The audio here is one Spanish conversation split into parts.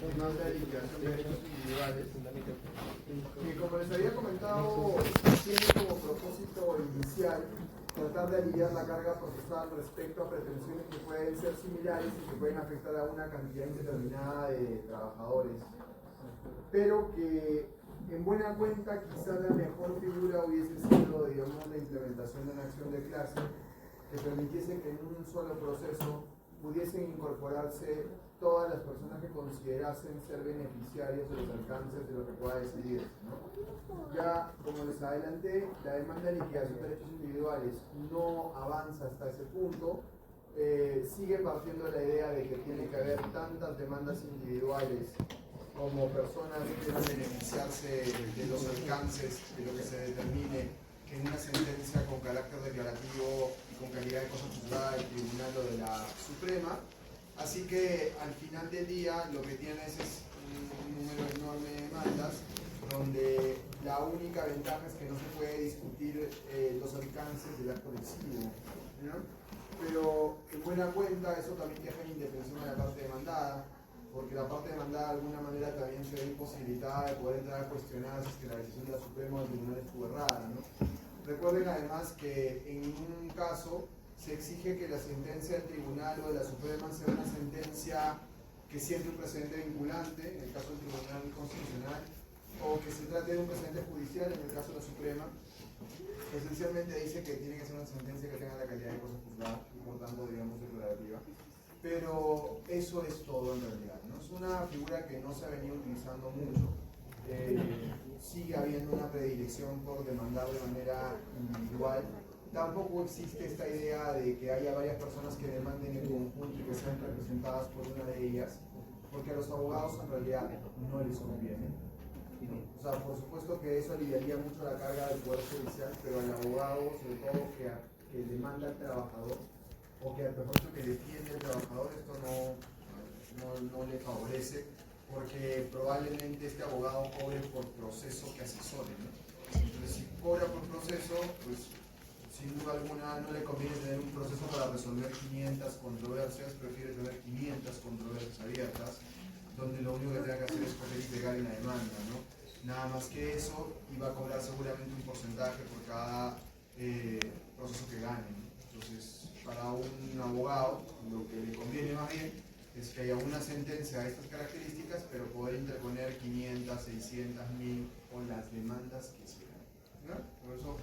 demanda de liquidación de derechos individuales, que como les había comentado, tiene como propósito inicial tratar de aliviar la carga procesal respecto a pretensiones que pueden ser similares y que pueden afectar a una cantidad indeterminada de trabajadores, pero que en buena cuenta quizá la mejor figura hubiese sido, digamos, la implementación de una acción de clase que permitiese que en un solo proceso pudiesen incorporarse todas las personas que considerasen ser beneficiarios de los alcances de lo que pueda decidir, ¿no? Ya, como les adelanté, la demanda de liquidación de derechos individuales no avanza hasta ese punto, sigue partiendo de la idea de que tiene que haber tantas demandas individuales como personas que quieran beneficiarse de los alcances de lo que se determine en una sentencia con carácter declarativo y con calidad de cosa juzgada del Tribunal o de la Suprema. Así que al final del día lo que tienes es un número enorme de demandas donde la única ventaja es que no se puede discutir los alcances del acto lesivo, ¿no? Pero en buena cuenta eso también deja en indefensión a la parte demandada, porque la parte demandada de alguna manera también se ve imposibilitada de poder entrar a cuestionar si es que la decisión de la Suprema o del Tribunal estuvo errada, ¿no? Recuerden además que en ningún caso se exige que la sentencia del Tribunal o de la Suprema sea una sentencia que siente un precedente vinculante, en el caso del Tribunal Constitucional, o que se trate de un precedente judicial, en el caso de la Suprema. Esencialmente dice que tiene que ser una sentencia que tenga la calidad de cosa juzgada y por tanto, digamos, declarativa. Pero eso es todo en realidad, ¿no? Es una figura que no se ha venido utilizando mucho. Sigue habiendo una predilección por demandar de manera individual. Tampoco existe esta idea de que haya varias personas que demanden en conjunto y que sean representadas por una de ellas, porque a los abogados en realidad no les conviene. O sea, por supuesto que eso aliviaría mucho la carga del Poder Judicial, pero al abogado, sobre todo que demanda al trabajador, o que al proceso que defiende al trabajador, esto no le favorece, porque probablemente este abogado cobre por proceso que asesore, ¿no? Entonces, si cobra por proceso, pues sin duda alguna no le conviene tener un proceso para resolver 500 controversias, prefiere tener 500 controversias abiertas, donde lo único que tenga que hacer es coger y pegar en la demanda, ¿no? Nada más que eso, y va a cobrar seguramente un porcentaje por cada proceso que gane, ¿no? Entonces, para un abogado, lo que le conviene más bien es que haya una sentencia de estas características, pero poder interponer 500, 600, 1000 o las demandas que sean, ¿no? Por eso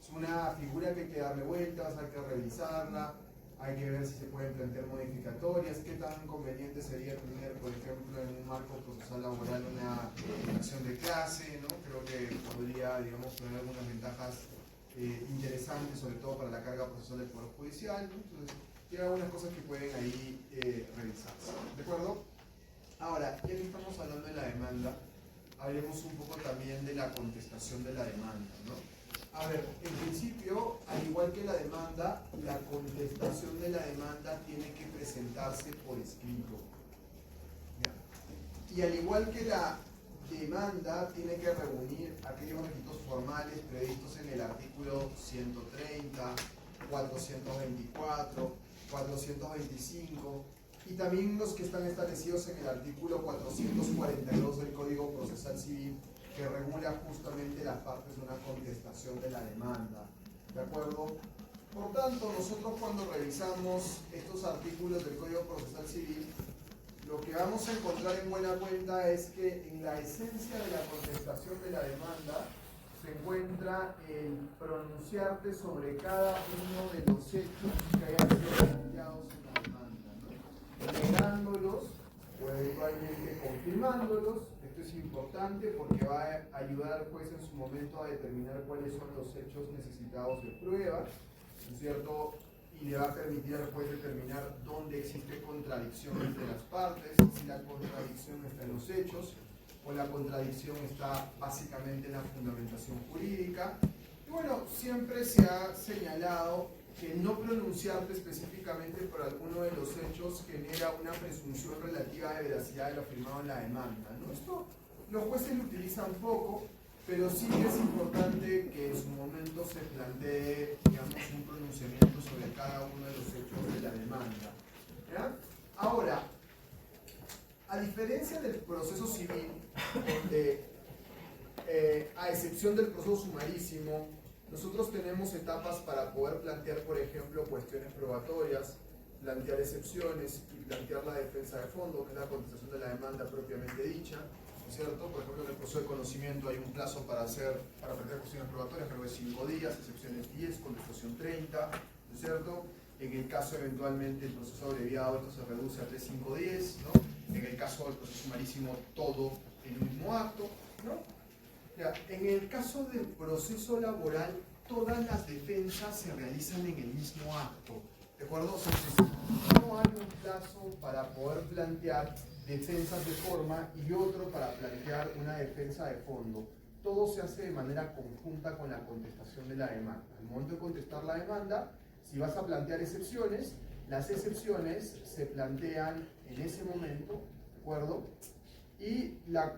es una figura que hay que darle vueltas, hay que revisarla, hay que ver si se pueden plantear modificatorias, qué tan conveniente sería tener, por ejemplo, en un marco procesal laboral una acción de clase, ¿no? Creo que podría, digamos, tener algunas ventajas interesantes, sobre todo para la carga procesal del Poder Judicial, ¿no? Entonces, hay algunas cosas que pueden ahí revisarse, ¿de acuerdo? Ahora, ya que estamos hablando de la demanda, hablemos un poco también de la contestación de la demanda, ¿no? A ver, en principio, al igual que la demanda, la contestación de la demanda tiene que presentarse por escrito, ¿ya? Y al igual que la demanda tiene que reunir aquellos requisitos formales previstos en el artículo 130, 424, 425 y también los que están establecidos en el artículo 442 del Código Procesal Civil, que regula justamente las partes de una contestación de la demanda, ¿de acuerdo? Por tanto, nosotros cuando revisamos estos artículos del Código Procesal Civil, lo que vamos a encontrar en buena cuenta es que en la esencia de la contestación de la demanda se encuentra el pronunciarte sobre cada uno de los hechos que hayan sido planteados en la demanda, ¿no? Negándolos o eventualmente confirmándolos. Esto es importante porque va a ayudar al juez en su momento a determinar cuáles son los hechos necesitados de prueba, ¿no es cierto? Y le va a permitir al juez determinar dónde existe contradicción entre las partes, si la contradicción está en los hechos o la contradicción está básicamente en la fundamentación jurídica. Y bueno, siempre se ha señalado que no pronunciarte específicamente por alguno de los hechos genera una presunción relativa de veracidad de lo afirmado en la demanda, ¿no? Esto los jueces lo utilizan poco, pero sí que es importante que en su momento se plantee, digamos, un pronunciamiento sobre cada uno de los hechos de la demanda, ¿ya? Ahora, A diferencia del proceso civil, donde a excepción del proceso sumarísimo, nosotros tenemos etapas para poder plantear, por ejemplo, cuestiones probatorias, plantear excepciones y plantear la defensa de fondo, que es la contestación de la demanda propiamente dicha, ¿no es cierto? Por ejemplo, en el proceso de conocimiento hay un plazo para plantear cuestiones probatorias, creo que 5 días, excepciones 10, contestación 30, ¿no es cierto? En el caso eventualmente el proceso abreviado, esto se reduce a 3, 5, 10, ¿no? En el caso del proceso sumarísimo, todo en un mismo acto, ¿no? Ya, en el caso del proceso laboral, todas las defensas se realizan en el mismo acto, ¿de acuerdo? O sea, no hay un plazo para poder plantear defensas de forma y otro para plantear una defensa de fondo. Todo se hace de manera conjunta con la contestación de la demanda. Al momento de contestar la demanda, si vas a plantear excepciones, las excepciones se plantean en ese momento, ¿de acuerdo? Y la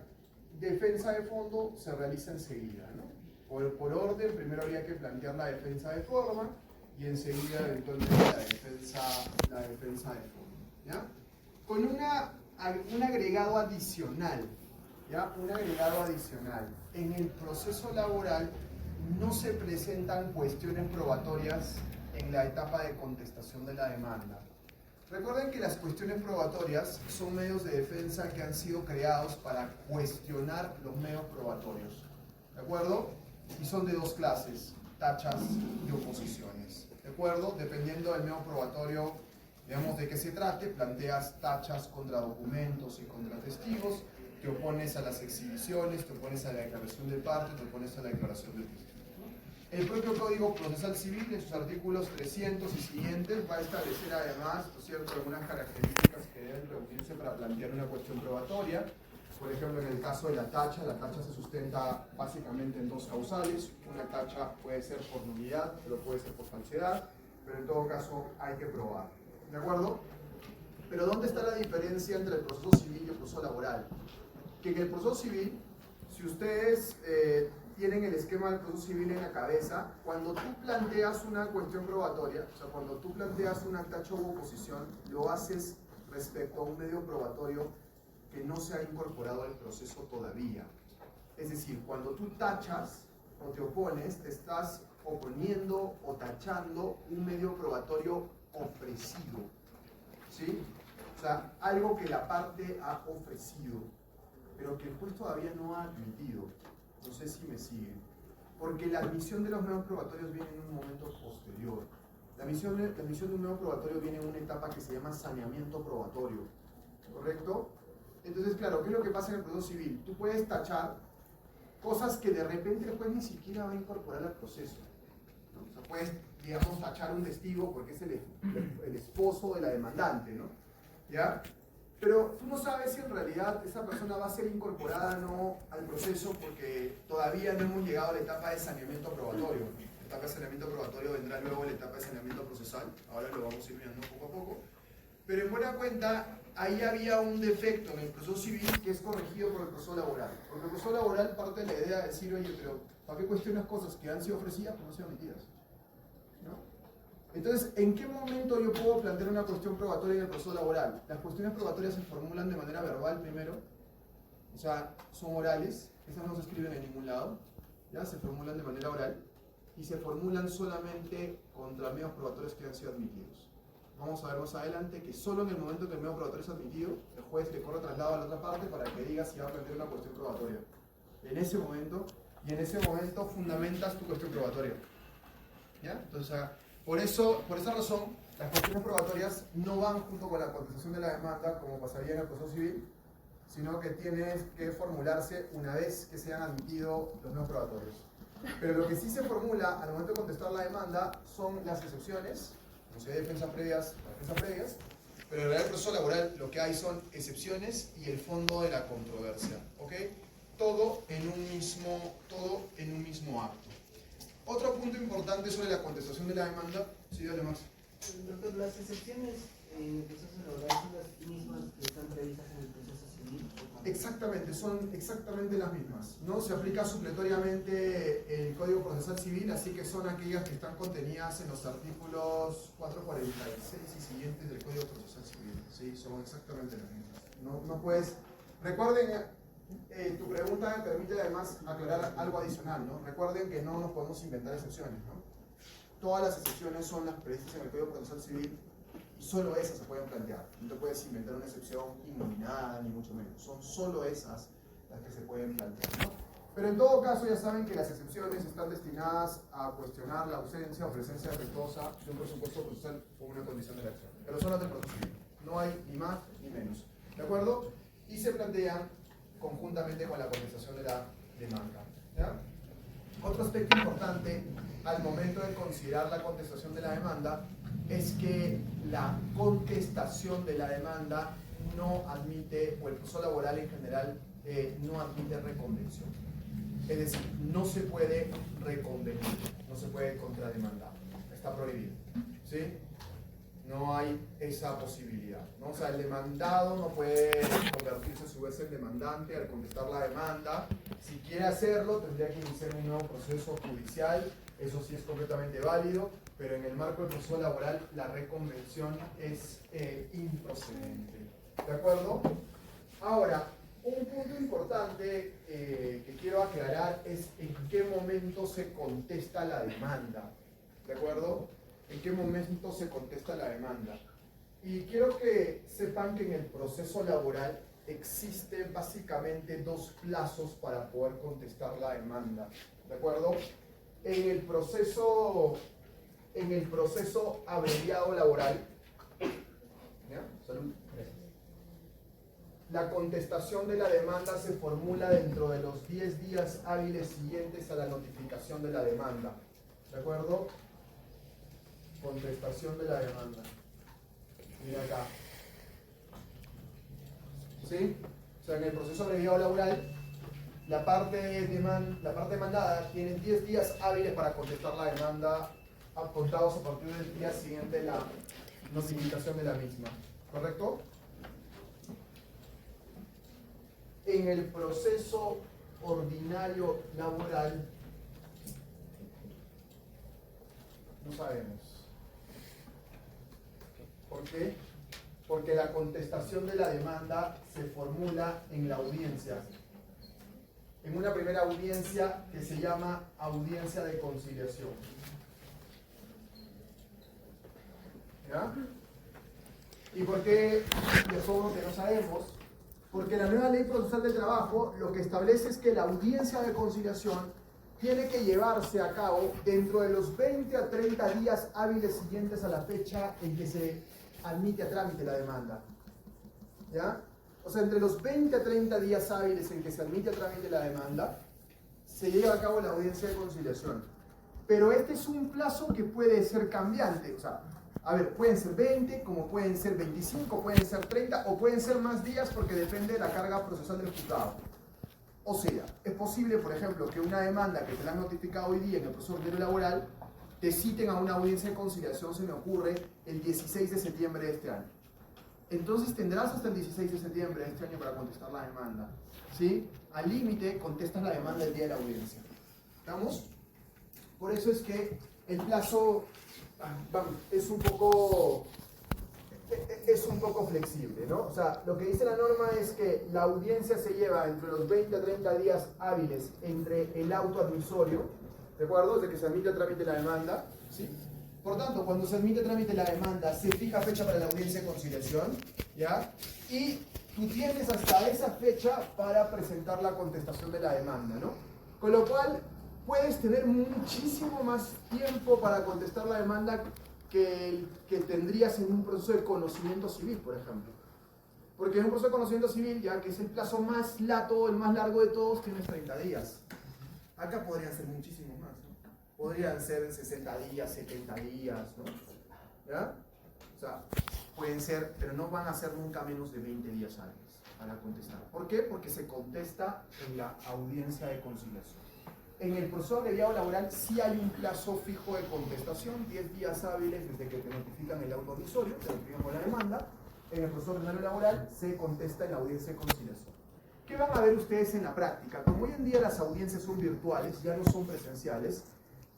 defensa de fondo se realiza enseguida, ¿no? Por orden, primero habría que plantear la defensa de forma y enseguida eventualmente la defensa de fondo, ¿ya? Con un agregado adicional, ¿ya? Un agregado adicional. En el proceso laboral no se presentan cuestiones probatorias en la etapa de contestación de la demanda. Recuerden que las cuestiones probatorias son medios de defensa que han sido creados para cuestionar los medios probatorios, ¿de acuerdo? Y son de dos clases, tachas y oposiciones, ¿de acuerdo? Dependiendo del medio probatorio, digamos, de qué se trate, planteas tachas contra documentos y contra testigos, te opones a las exhibiciones, te opones a la declaración de parte, te opones a la declaración de testigo. El propio Código Procesal Civil, en sus artículos 300 y siguientes, va a establecer además, ¿no es cierto?, algunas características que deben reunirse para plantear una cuestión probatoria. Por ejemplo, en el caso de la tacha se sustenta básicamente en dos causales. Una tacha puede ser por nulidad, pero puede ser por falsedad, pero en todo caso hay que probar, ¿de acuerdo? Pero ¿dónde está la diferencia entre el proceso civil y el proceso laboral? Que en el proceso civil, si ustedes tienen el esquema del proceso civil en la cabeza, cuando tú planteas una cuestión probatoria, o sea, cuando tú planteas una tacha u oposición, lo haces respecto a un medio probatorio que no se ha incorporado al proceso todavía. Es decir, cuando tú tachas o te opones, te estás oponiendo o tachando un medio probatorio ofrecido, ¿sí? O sea, algo que la parte ha ofrecido, pero que el juez todavía no ha admitido. No sé si me siguen. Porque la admisión de los medios probatorios viene en un momento posterior. La admisión de un medio probatorio viene en una etapa que se llama saneamiento probatorio, ¿correcto? Entonces, claro, ¿qué es lo que pasa en el proceso civil? Tú puedes tachar cosas que de repente el juez ni siquiera va a incorporar al proceso, ¿no? O sea, puedes, digamos, tachar un testigo porque es el esposo de la demandante, ¿no? ¿Ya? Pero tú no sabes si en realidad esa persona va a ser incorporada o no al proceso porque todavía no hemos llegado a la etapa de saneamiento probatorio. La etapa de saneamiento probatorio vendrá luego la etapa de saneamiento procesal. Ahora lo vamos a ir viendo poco a poco. Pero en buena cuenta, ahí había un defecto en el proceso civil que es corregido por el proceso laboral. Porque el proceso laboral parte de la idea de decir, oye, pero ¿para qué cuestionas cosas que han sido ofrecidas pero no sean omitidas? ¿No? Entonces, ¿en qué momento yo puedo plantear una cuestión probatoria en el proceso laboral? Las cuestiones probatorias se formulan de manera verbal primero, o sea, son orales, esas no se escriben en ningún lado, ¿ya? Se formulan de manera oral y se formulan solamente contra medios probatorios que han sido admitidos. Vamos a ver más adelante que solo en el momento que el medio probatorio es admitido, el juez le corre traslado a la otra parte para que diga si va a plantear una cuestión probatoria. En ese momento, y en ese momento fundamentas tu cuestión probatoria. ¿Ya? Entonces, por esa razón, las cuestiones probatorias no van junto con la contestación de la demanda, como pasaría en el proceso civil, sino que tienen que formularse una vez que se han admitido los medios probatorios. Pero lo que sí se formula al momento de contestar la demanda son las excepciones, como si hay defensas previas, pero en realidad el proceso laboral lo que hay son excepciones y el fondo de la controversia, ¿ok? Todo en un mismo acto. Otro punto importante sobre la contestación de la demanda, sí, dale más. Doctor, las excepciones en el proceso laboral son las mismas que están previstas en el proceso civil. Exactamente, son exactamente las mismas, ¿no? Se aplica supletoriamente el Código Procesal Civil, así que son aquellas que están contenidas en los artículos 446 y siguientes del Código Procesal Civil, ¿sí? Son exactamente las mismas. No puedes. Recuerden, tu pregunta me permite además aclarar algo adicional, ¿no? Recuerden que no nos podemos inventar excepciones, ¿no? Todas las excepciones son las previstas en el Código Procesal Civil y solo esas se pueden plantear. No te puedes inventar una excepción innominada, ni mucho menos. Son solo esas las que se pueden plantear, ¿no? Pero en todo caso ya saben que las excepciones están destinadas a cuestionar la ausencia o presencia defectuosa de un presupuesto procesal o una condición de la acción. Pero son las del proceso civil. No hay ni más ni menos. ¿De acuerdo? Y se plantean conjuntamente con la contestación de la demanda. ¿Ya? Otro aspecto importante al momento de considerar la contestación de la demanda es que la contestación de la demanda no admite, o el proceso laboral en general, no admite reconvención. Es decir, no se puede reconvenir, no se puede contrademandar, está prohibido. ¿Sí? No hay esa posibilidad, ¿no? O sea, el demandado no puede convertirse a su vez en demandante al contestar la demanda. Si quiere hacerlo, tendría que iniciar un nuevo proceso judicial. Eso sí es completamente válido, pero en el marco del proceso laboral la reconvención es improcedente. ¿De acuerdo? Ahora, un punto importante que quiero aclarar es en qué momento se contesta la demanda. ¿De acuerdo? ¿En qué momento se contesta la demanda? Y quiero que sepan que en el proceso laboral existen básicamente dos plazos para poder contestar la demanda. ¿De acuerdo? En el proceso abreviado laboral, ¿ya? Salud. La contestación de la demanda se formula dentro de los 10 días hábiles siguientes a la notificación de la demanda. ¿De acuerdo? Contestación de la demanda. Mira acá. ¿Sí? O sea, en el proceso abreviado laboral, la parte demandada tiene 10 días hábiles para contestar la demanda, contados a partir del día siguiente la notificación de la misma. ¿Correcto? En el proceso ordinario laboral, no sabemos. ¿Por qué? Porque la contestación de la demanda se formula en la audiencia. En una primera audiencia que se llama audiencia de conciliación. ¿Ya? ¿Y por qué les pongo que no sabemos? Porque la nueva ley procesal del trabajo lo que establece es que la audiencia de conciliación tiene que llevarse a cabo dentro de los 20 a 30 días hábiles siguientes a la fecha en que se admite a trámite la demanda. ¿Ya? O sea, entre los 20 a 30 días hábiles en que se admite a trámite la demanda, se lleva a cabo la audiencia de conciliación. Pero este es un plazo que puede ser cambiante. O sea, a ver, pueden ser 20, como pueden ser 25, pueden ser 30 o pueden ser más días porque depende de la carga procesal del juzgado. O sea, es posible, por ejemplo, que una demanda que te la han notificado hoy día en el proceso ordinario laboral te citen a una audiencia de conciliación, se me ocurre, el 16 de septiembre de este año. Entonces tendrás hasta el 16 de septiembre de este año para contestar la demanda. ¿Sí? Al límite contestas la demanda el día de la audiencia. ¿Estamos? Por eso es que el plazo es un poco flexible, ¿no? O sea, lo que dice la norma es que la audiencia se lleva entre los 20 a 30 días hábiles entre el auto admisorio, ¿de acuerdo? De que se admite a trámite la demanda, ¿sí? Por tanto, cuando se admite a trámite la demanda, se fija fecha para la audiencia de conciliación, ¿ya? Y tú tienes hasta esa fecha para presentar la contestación de la demanda, ¿no? Con lo cual, puedes tener muchísimo más tiempo para contestar la demanda que el que tendrías en un proceso de conocimiento civil, por ejemplo. Porque en un proceso de conocimiento civil, ya que es el plazo más lato, el más largo de todos, tienes 30 días. Acá podrían ser muchísimos más, ¿no? Podrían ser 60 días, 70 días, ¿no? ¿Ya? O sea, pueden ser, pero no van a ser nunca menos de 20 días hábiles para contestar. ¿Por qué? Porque se contesta en la audiencia de conciliación. En el proceso abreviado laboral sí hay un plazo fijo de contestación, 10 días hábiles desde que te notifican el auto admisorio, te notifican con la demanda. En el proceso ordinario laboral se contesta en la audiencia de conciliación. ¿Qué van a ver ustedes en la práctica? Como hoy en día las audiencias son virtuales, ya no son presenciales,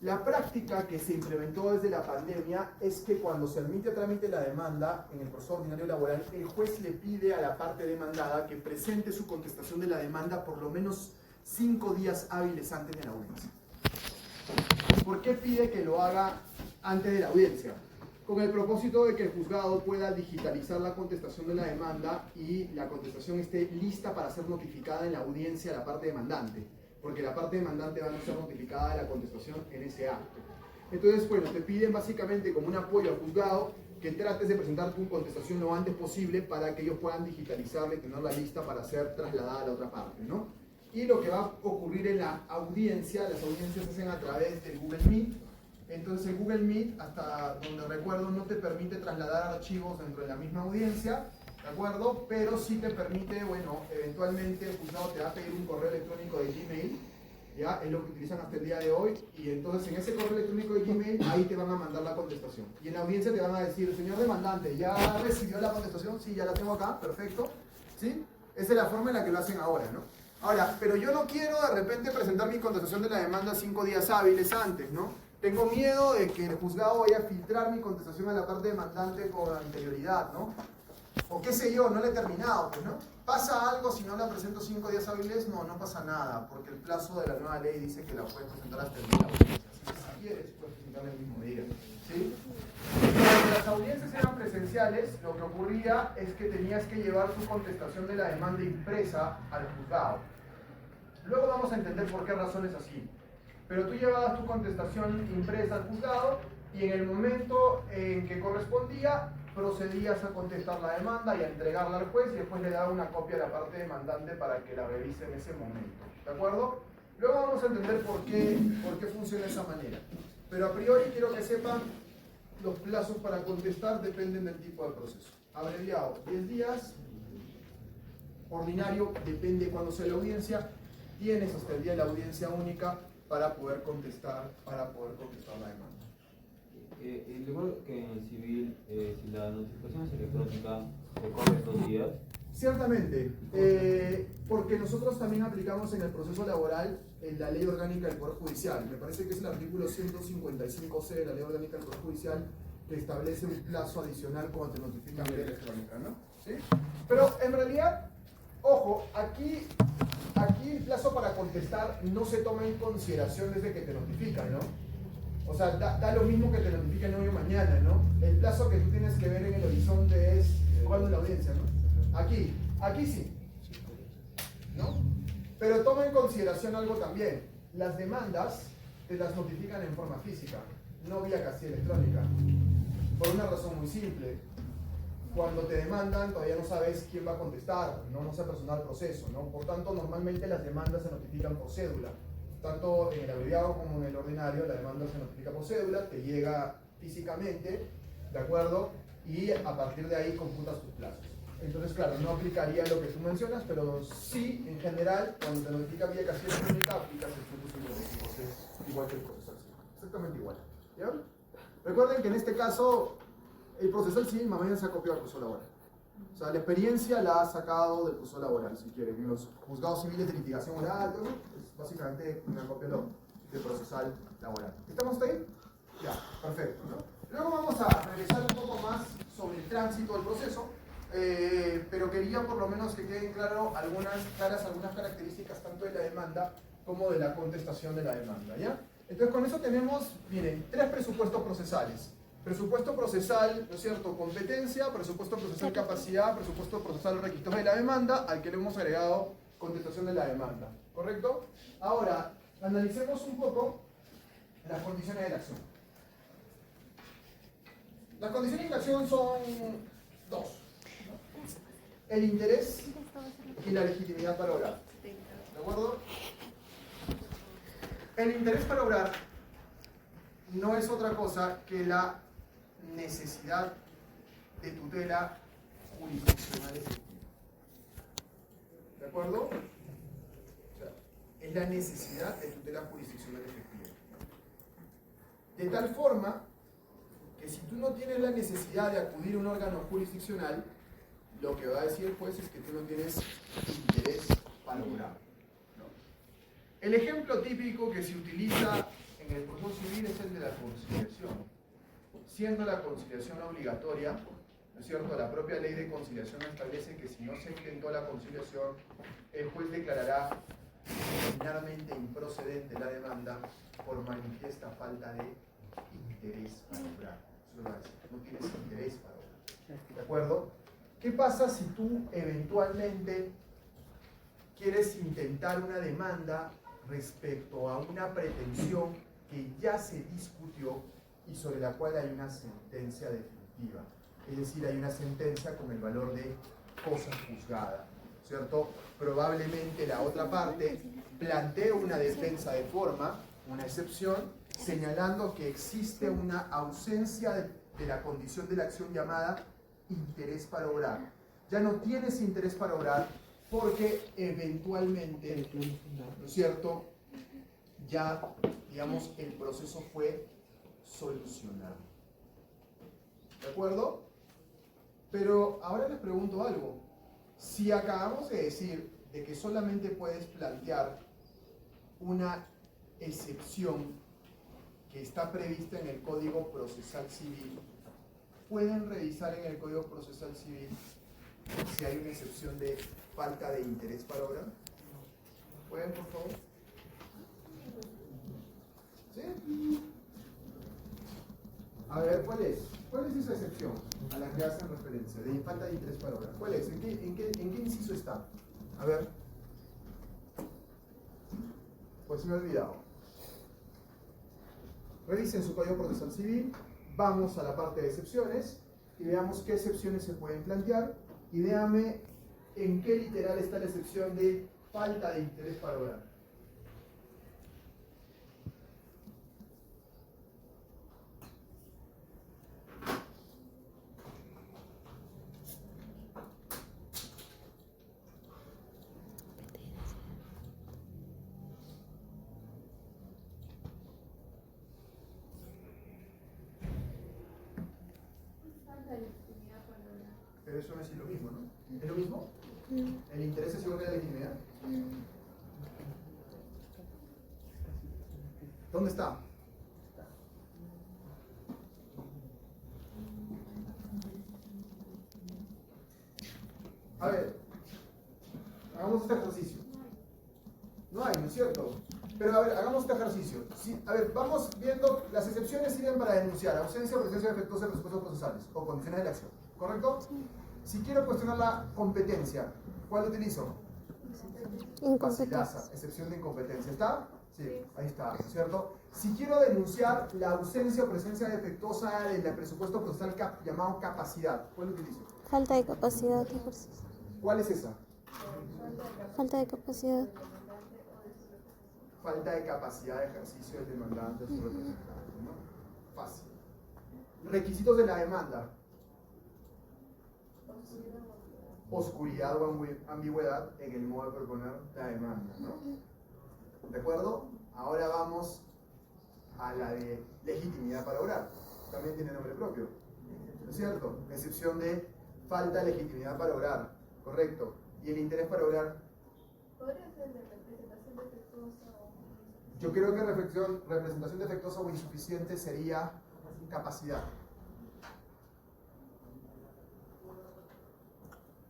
La práctica que se implementó desde la pandemia es que cuando se admite a trámite la demanda en el proceso ordinario laboral, el juez le pide a la parte demandada que presente su contestación de la demanda por lo menos 5 días hábiles antes de la audiencia. ¿Por qué pide que lo haga antes de la audiencia? Con el propósito de que el juzgado pueda digitalizar la contestación de la demanda y la contestación esté lista para ser notificada en la audiencia a la parte demandante, porque la parte demandante va a no ser notificada de la contestación en ese acto. Entonces, bueno, te piden básicamente como un apoyo al juzgado que trates de presentar tu contestación lo antes posible para que ellos puedan digitalizarla y tenerla lista para ser trasladada a la otra parte, ¿no? Y lo que va a ocurrir en la audiencia, las audiencias se hacen a través del Google Meet. Entonces el Google Meet, hasta donde recuerdo, no te permite trasladar archivos dentro de la misma audiencia, ¿de acuerdo? Pero sí te permite, bueno, eventualmente el juzgado te va a pedir un correo electrónico de Gmail, ¿ya? Es lo que utilizan hasta el día de hoy, y entonces en ese correo electrónico de Gmail, ahí te van a mandar la contestación. Y en la audiencia te van a decir, señor demandante, ¿ya recibió la contestación? Sí, ya la tengo acá, perfecto, ¿sí? Esa es la forma en la que lo hacen ahora, ¿no? Ahora, pero yo no quiero de repente presentar mi contestación de la demanda 5 días hábiles antes, ¿no? Tengo miedo de que el juzgado vaya a filtrar mi contestación a la parte demandante con anterioridad, ¿no? O qué sé yo, no la he terminado, pues, ¿no? ¿Pasa algo si no la presento 5 días hábiles? No, no pasa nada, porque el plazo de la nueva ley dice que la puedes presentar hasta el día de la audiencia. Así que si quieres, puedes presentarla el mismo día, ¿sí? Cuando las audiencias eran presenciales, lo que ocurría es que tenías que llevar tu contestación de la demanda impresa al juzgado. Luego vamos a entender por qué razón es así. Pero tú llevabas tu contestación impresa al juzgado y en el momento en que correspondía, procedías a contestar la demanda y a entregarla al juez y después le daba una copia a la parte demandante para que la revise en ese momento. ¿De acuerdo? Luego vamos a entender por qué funciona de esa manera. Pero a priori quiero que sepan, los plazos para contestar dependen del tipo de proceso. Abreviado, 10 días. Ordinario, depende cuándo sea la audiencia. Tienes hasta el día de la audiencia única para poder contestar la demanda. Igual que en el civil, si la notificación es electrónica, ¿se corre 2 días? Ciertamente, porque nosotros también aplicamos en el proceso laboral la ley orgánica del Poder Judicial. Me parece que es el artículo 155C de la ley orgánica del Poder Judicial que establece un plazo adicional cuando te notifican vía electrónica, ¿no? ¿Sí? Pero en realidad, ojo, aquí el plazo para contestar no se toma en consideración desde que te notifican, ¿no? O sea, da lo mismo que te notifiquen hoy o mañana, ¿no? El plazo que tú tienes que ver en el horizonte es cuándo es la audiencia, ¿no? Aquí sí, ¿no? Pero toma en consideración algo también. Las demandas te las notifican en forma física, no vía casilla electrónica. Por una razón muy simple. Cuando te demandan, todavía no sabes quién va a contestar, no se ha personado el proceso, ¿no? Por tanto, normalmente las demandas se notifican por cédula. Tanto en el abreviado como en el ordinario, la demanda se notifica por cédula, te llega físicamente, ¿de acuerdo? Y a partir de ahí computas tus plazos. Entonces, claro, no aplicaría lo que tú mencionas, pero sí, en general, cuando te notifica vía casilla electrónica, aplicas el 155C, igual que el procesal civil. Exactamente igual. ¿Ya? Recuerden que en este caso, el procesal civil más bien se ha copiado del curso laboral. O sea, la experiencia la ha sacado del curso laboral, si quieren. En los juzgados civiles de litigación oral, todo, es básicamente una copia del procesal laboral. ¿Estamos ahí? Ya, perfecto, ¿no? Luego vamos a regresar un poco más sobre el tránsito del proceso, pero quería por lo menos que queden claras algunas características tanto de la demanda como de la contestación de la demanda, ¿ya? Entonces con eso tenemos, miren, 3 presupuestos procesales. Presupuesto procesal, ¿no es cierto?, competencia, presupuesto procesal capacidad, presupuesto procesal requisitos de la demanda, al que le hemos agregado contestación de la demanda, ¿correcto? Ahora, analicemos un poco las condiciones de la acción. Las condiciones de la acción son 2, ¿no? El interés y la legitimidad para obrar, ¿de acuerdo? El interés para obrar no es otra cosa que la necesidad de tutela jurisdiccional efectiva. ¿De acuerdo? O sea, es la necesidad de tutela jurisdiccional efectiva. De tal forma que si tú no tienes la necesidad de acudir a un órgano jurisdiccional, lo que va a decir el juez es que tú no tienes interés para obrar. ¿No? El ejemplo típico que se utiliza en el proceso civil es el de la conciliación. Siendo la conciliación obligatoria, ¿no es cierto? La propia ley de conciliación establece que si no se intentó la conciliación, el juez declarará preliminarmente improcedente la demanda por manifiesta falta de interés para obrar. Eso lo va a decir, no tienes interés para obrar. ¿De acuerdo? ¿Qué pasa si tú eventualmente quieres intentar una demanda respecto a una pretensión que ya se discutió y sobre la cual hay una sentencia definitiva? Es decir, hay una sentencia con el valor de cosa juzgada, ¿cierto? Probablemente la otra parte plantee una defensa de forma, una excepción, señalando que existe una ausencia de la condición de la acción llamada interés para obrar. Ya no tienes interés para obrar porque eventualmente, ¿no es cierto?, ya, digamos, el proceso fue solucionado. ¿De acuerdo? Pero ahora les pregunto algo. Si acabamos de decir de que solamente puedes plantear una excepción que está prevista en el Código Procesal Civil, ¿pueden revisar en el Código Procesal Civil si hay una excepción de falta de interés para obrar? ¿Pueden, por favor? ¿Sí? A ver, ¿cuál es? ¿Cuál es esa excepción a la que hacen referencia de falta de interés para obrar? ¿Cuál es? ¿En qué inciso está? A ver. Pues se me ha olvidado. Revisen su Código Procesal Civil, vamos a la parte de excepciones y veamos qué excepciones se pueden plantear y véame en qué literal está la excepción de falta de interés para obrar. Pero eso no es lo mismo, ¿no? ¿Es lo mismo? ¿El interés es igual que la legitimidad? ¿Dónde está? A ver, hagamos este ejercicio. No hay, ¿no es cierto? Pero a ver, hagamos este ejercicio. Sí, a ver, vamos viendo, las excepciones sirven para denunciar ausencia o presencia defectuosa de presupuestos procesales o condiciones de la acción, ¿correcto? Si quiero cuestionar la competencia, ¿cuál utilizo? Incompetencia. Excepción de incompetencia. ¿Está? Sí, ahí está, ¿no es cierto? Si quiero denunciar la ausencia o presencia defectuosa del presupuesto procesal llamado capacidad, ¿cuál utilizo? Falta de capacidad de ejercicio. ¿Cuál es esa? Falta de capacidad. Falta de capacidad de ejercicio del demandante o su representante, ¿no? Fácil. Requisitos de la demanda. Oscuridad o ambigüedad en el modo de proponer la demanda, ¿no? ¿De acuerdo? Ahora vamos a la de legitimidad para obrar. También tiene nombre propio, ¿no es cierto? Excepción de falta de legitimidad para obrar, correcto. ¿Y el interés para obrar? ¿Podría ser de representación defectuosa o...? Yo creo que representación defectuosa o insuficiente sería capacidad.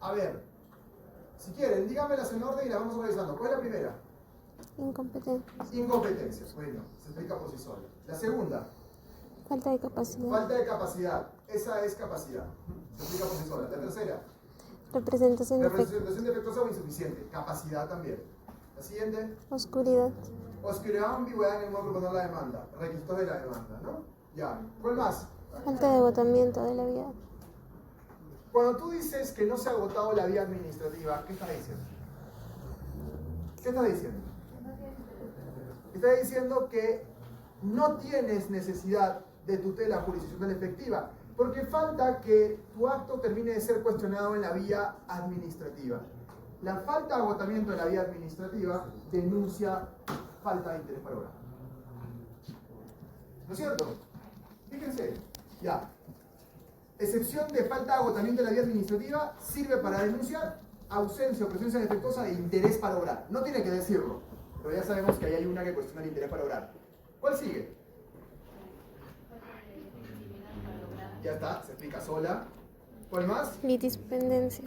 A ver, si quieren, díganmelas en orden y las vamos revisando. ¿Cuál es la primera? Incompetencia. Incompetencia. Bueno, se explica por sí sola. La segunda, Falta de capacidad. falta de capacidad. Esa es capacidad. Se explica por sí sola. La tercera, Representación de efecto. representación defectuosa o insuficiente. Capacidad también. La siguiente, Oscuridad. oscuridad o ambigüedad en el modo de proponer la demanda. Requisitos de la demanda, ¿no? Ya. ¿Cuál más? Falta de agotamiento de la vía. Cuando tú dices que no se ha agotado la vía administrativa, ¿qué estás diciendo? ¿Qué estás diciendo? Estás diciendo que no tienes necesidad de tutela jurisdiccional efectiva, porque falta que tu acto termine de ser cuestionado en la vía administrativa. La falta de agotamiento en la vía administrativa denuncia falta de interés para obrar. ¿No es cierto? Fíjense, ya. Excepción de falta de agotamiento de la vía administrativa sirve para denunciar ausencia o presencia defectuosa de interés para obrar. No tiene que decirlo, pero ya sabemos que ahí hay una que cuestiona el interés para obrar. ¿Cuál sigue? Ya está, se explica sola. ¿Cuál más? Litispendencia.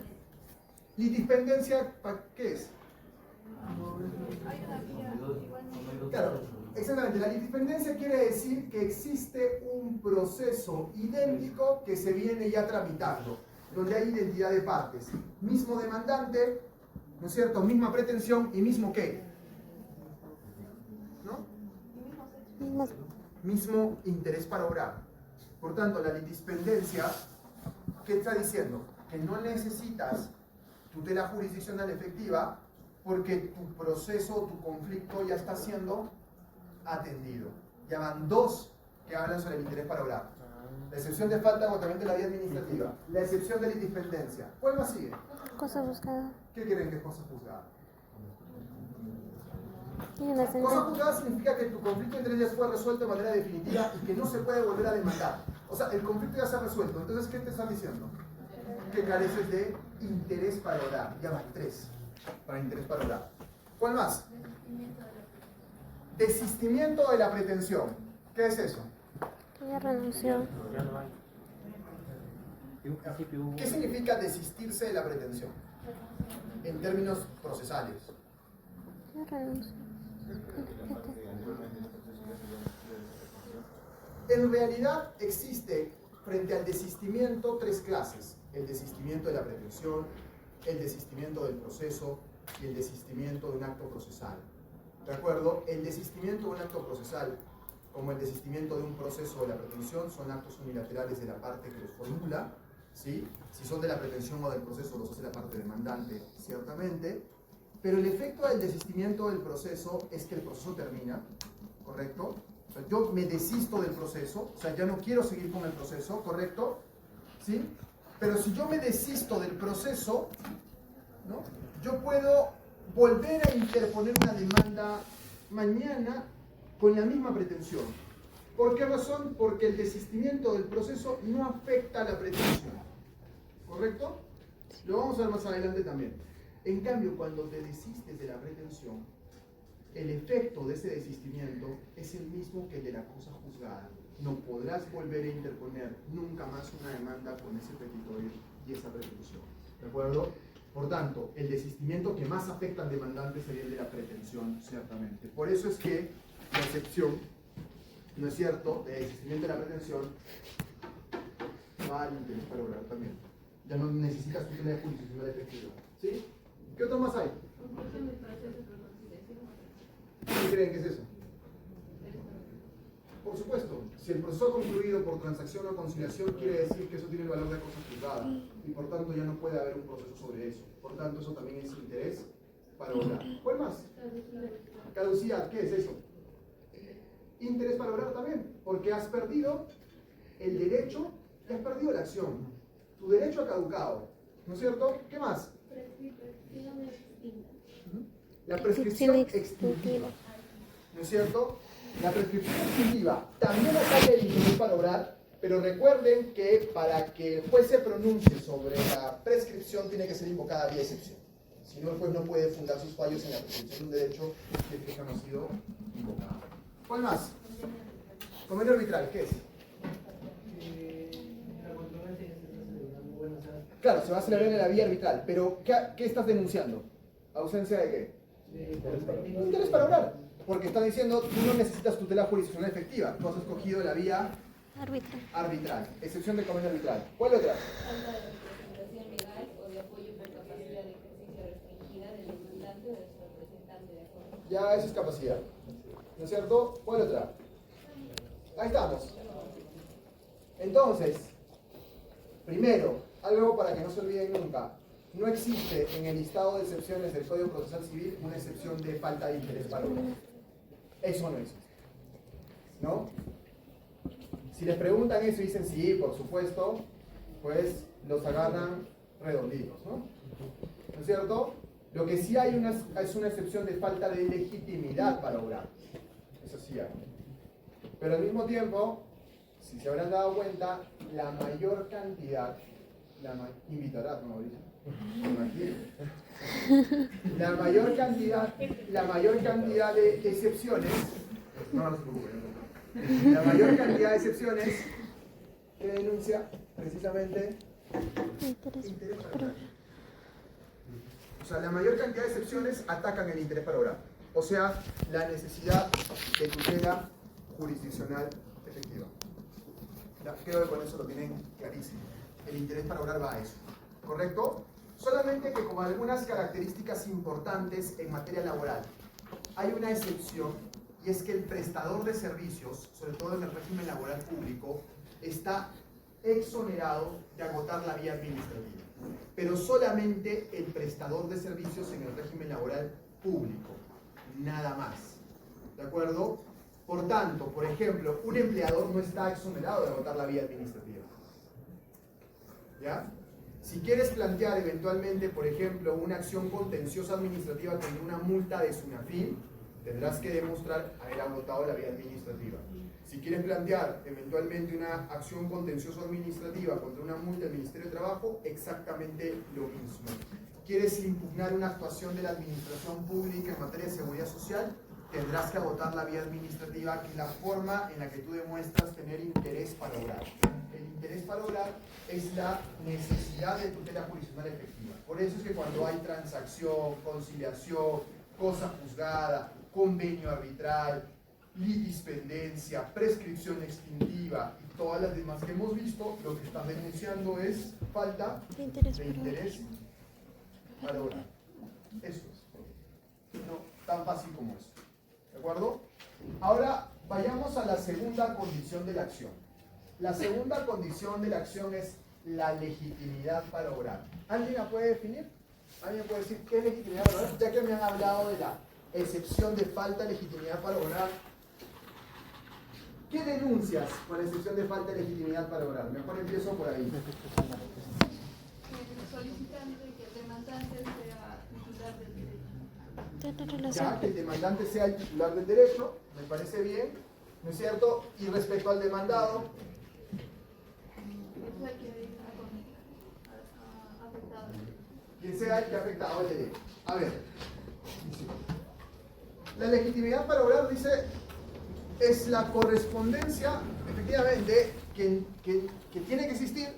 Litispendencia, ¿qué es? Claro, exactamente. La litispendencia quiere decir que existe un proceso idéntico que se viene ya tramitando, donde hay identidad de partes. Mismo demandante, ¿no es cierto? Misma pretensión y mismo qué. ¿No? Mismas- Mismo interés para obrar. Por tanto, la litispendencia, ¿qué está diciendo? Que no necesitas tutela jurisdiccional efectiva porque tu proceso, tu conflicto ya está siendo atendido. Ya van dos que hablan sobre el interés para obrar. La excepción de falta de agotamiento de la vía administrativa. La excepción de litispendencia. ¿Cuál más sigue? Cosa buscada. ¿Qué creen que es cosa juzgada? Y una Cosa sentencia. juzgada significa que tu conflicto de interés ya fue resuelto de manera definitiva y que no se puede volver a demandar. O sea, el conflicto ya se ha resuelto. Entonces, ¿qué te están diciendo? Que careces de interés para obrar. Ya van tres para interés para obrar. ¿Cuál más? Desistimiento de la pretensión. ¿Qué es eso? Que ya renunció. ¿Qué significa desistirse de la pretensión? En términos procesales. Ya renunció. En realidad existe frente al desistimiento tres clases. El desistimiento de la pretensión, el desistimiento del proceso y el desistimiento de un acto procesal. ¿De acuerdo? El desistimiento de un acto procesal, como el desistimiento de un proceso de la pretensión, son actos unilaterales de la parte que los formula, ¿sí? Si son de la pretensión o del proceso, los hace la parte demandante, ciertamente. Pero el efecto del desistimiento del proceso es que el proceso termina, ¿correcto? O sea, yo me desisto del proceso, o sea, ya no quiero seguir con el proceso, ¿correcto? ¿Sí? Pero si yo me desisto del proceso, ¿no? Yo puedo volver a interponer una demanda mañana con la misma pretensión. ¿Por qué razón? Porque el desistimiento del proceso no afecta a la pretensión. ¿Correcto? Lo vamos a ver más adelante también. En cambio, cuando te desistes de la pretensión, el efecto de ese desistimiento es el mismo que el de la cosa juzgada. No podrás volver a interponer nunca más una demanda con ese petitorio y esa pretensión. ¿De acuerdo? Por tanto, el desistimiento que más afecta al demandante sería el de la pretensión, ciertamente. Por eso es que la excepción, ¿no es cierto?, de desistimiento de la pretensión va al interés para obrar también. Ya no necesitas tutela de jurisdiccional efectiva. ¿Sí? ¿Qué otro más hay? ¿Qué creen que es eso? Por supuesto, si el proceso ha concluido por transacción o conciliación, quiere decir que eso tiene el valor de cosa juzgada y por tanto ya no puede haber un proceso sobre eso. Por tanto, eso también es interés para obrar. ¿Cuál más? Caducidad, ¿qué es eso? Interés para obrar también, porque has perdido el derecho y has perdido la acción. Tu derecho ha caducado, ¿no es cierto? ¿Qué más? La prescripción extintiva, ¿no es cierto? La prescripción extintiva también ataca el interés para obrar, pero recuerden que para que el juez se pronuncie sobre la prescripción tiene que ser invocada vía excepción. Si no, el juez no puede fundar sus fallos en la prescripción de un derecho que fija no ha sido invocado. ¿Cuál más? Convenio arbitral, ¿qué es? La controversia ya se está celebrando. Bueno, o sea, Claro, se va a celebrar en la vía arbitral, pero ¿qué estás denunciando? ¿Ausencia de qué? Interés para obrar. Porque están diciendo, tú no necesitas tutela jurisdiccional efectiva, tú has escogido la vía Árbitro. arbitral, excepción de convenio arbitral. ¿Cuál otra? Falta de representación legal o de apoyo por capacidad de ejercicio restringida del demandante o de su representante, ¿de acuerdo? Ya eso es capacidad, ¿no es cierto? ¿Cuál otra? Ahí estamos. Entonces, primero, algo para que no se olviden nunca, no existe en el listado de excepciones del Código Procesal Civil una excepción de falta de interés para obrar. Eso no existe, ¿no? Si les preguntan eso y dicen sí, por supuesto, pues los agarran redonditos, ¿no? ¿No es cierto? Lo que sí hay es una excepción de falta de legitimidad para obrar. Eso sí hay. Pero al mismo tiempo, si se habrán dado cuenta, la mayor cantidad, invitarás, ¿no, Mauricio? La mayor cantidad de excepciones No se preocupe. La mayor cantidad de excepciones que denuncia precisamente interés para obrar. O sea, la mayor cantidad de excepciones atacan el interés para obrar. O sea, la necesidad de tutela jurisdiccional efectiva. Ya, creo que con eso lo tienen clarísimo. El interés para obrar va a eso. ¿Correcto? Solamente que con algunas características importantes en materia laboral. Hay una excepción, y es que el prestador de servicios, sobre todo en el régimen laboral público, está exonerado de agotar la vía administrativa. Pero solamente el prestador de servicios en el régimen laboral público. Nada más. ¿De acuerdo? Por tanto, por ejemplo, un empleador no está exonerado de agotar la vía administrativa. ¿Ya? Si quieres plantear eventualmente, por ejemplo, una acción contenciosa administrativa con una multa de SUNAFIL, tendrás que demostrar haber agotado la vía administrativa. Si quieres plantear eventualmente una acción contenciosa administrativa contra una multa del Ministerio de Trabajo, exactamente lo mismo. ¿Quieres impugnar una actuación de la administración pública en materia de seguridad social? Tendrás que agotar la vía administrativa, que es la forma en la que tú demuestras tener interés para obrar. El interés para obrar es la necesidad de tutela jurisdiccional efectiva. Por eso es que cuando hay transacción, conciliación, cosa juzgada, convenio arbitral, litispendencia, prescripción extintiva y todas las demás que hemos visto, lo que estás denunciando es falta de interés para obrar. Eso es. No, tan fácil como eso. ¿De acuerdo? Ahora vayamos a la segunda condición de la acción. La segunda condición de la acción es la legitimidad para obrar. ¿Alguien la puede definir? ¿Alguien puede decir qué es legitimidad para obrar? Ya que me han hablado de la excepción de falta de legitimidad para obrar, ¿qué denuncias con la excepción de falta de legitimidad para obrar? Mejor empiezo por ahí. Solicitante que el demandante sea titular del derecho. Ya, que el demandante sea el titular del derecho, me parece bien, ¿no es cierto? Y respecto al demandado, quien sea el que ha afectado el derecho. A ver, la legitimidad para obrar, dice, es la correspondencia, efectivamente, que tiene que existir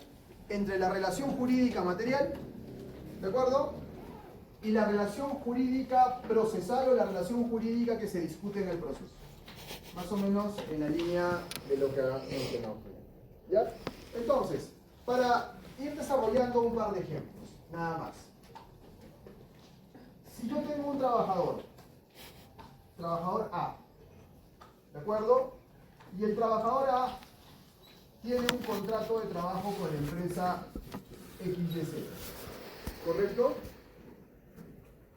entre la relación jurídica material, ¿de acuerdo? Y la relación jurídica procesal o la relación jurídica que se discute en el proceso. Más o menos en la línea de lo que hemos mencionado. ¿Ya? Entonces, para ir desarrollando un par de ejemplos, nada más. Si yo tengo un trabajador A, ¿de acuerdo? Y el trabajador A tiene un contrato de trabajo con la empresa XYZ, ¿correcto?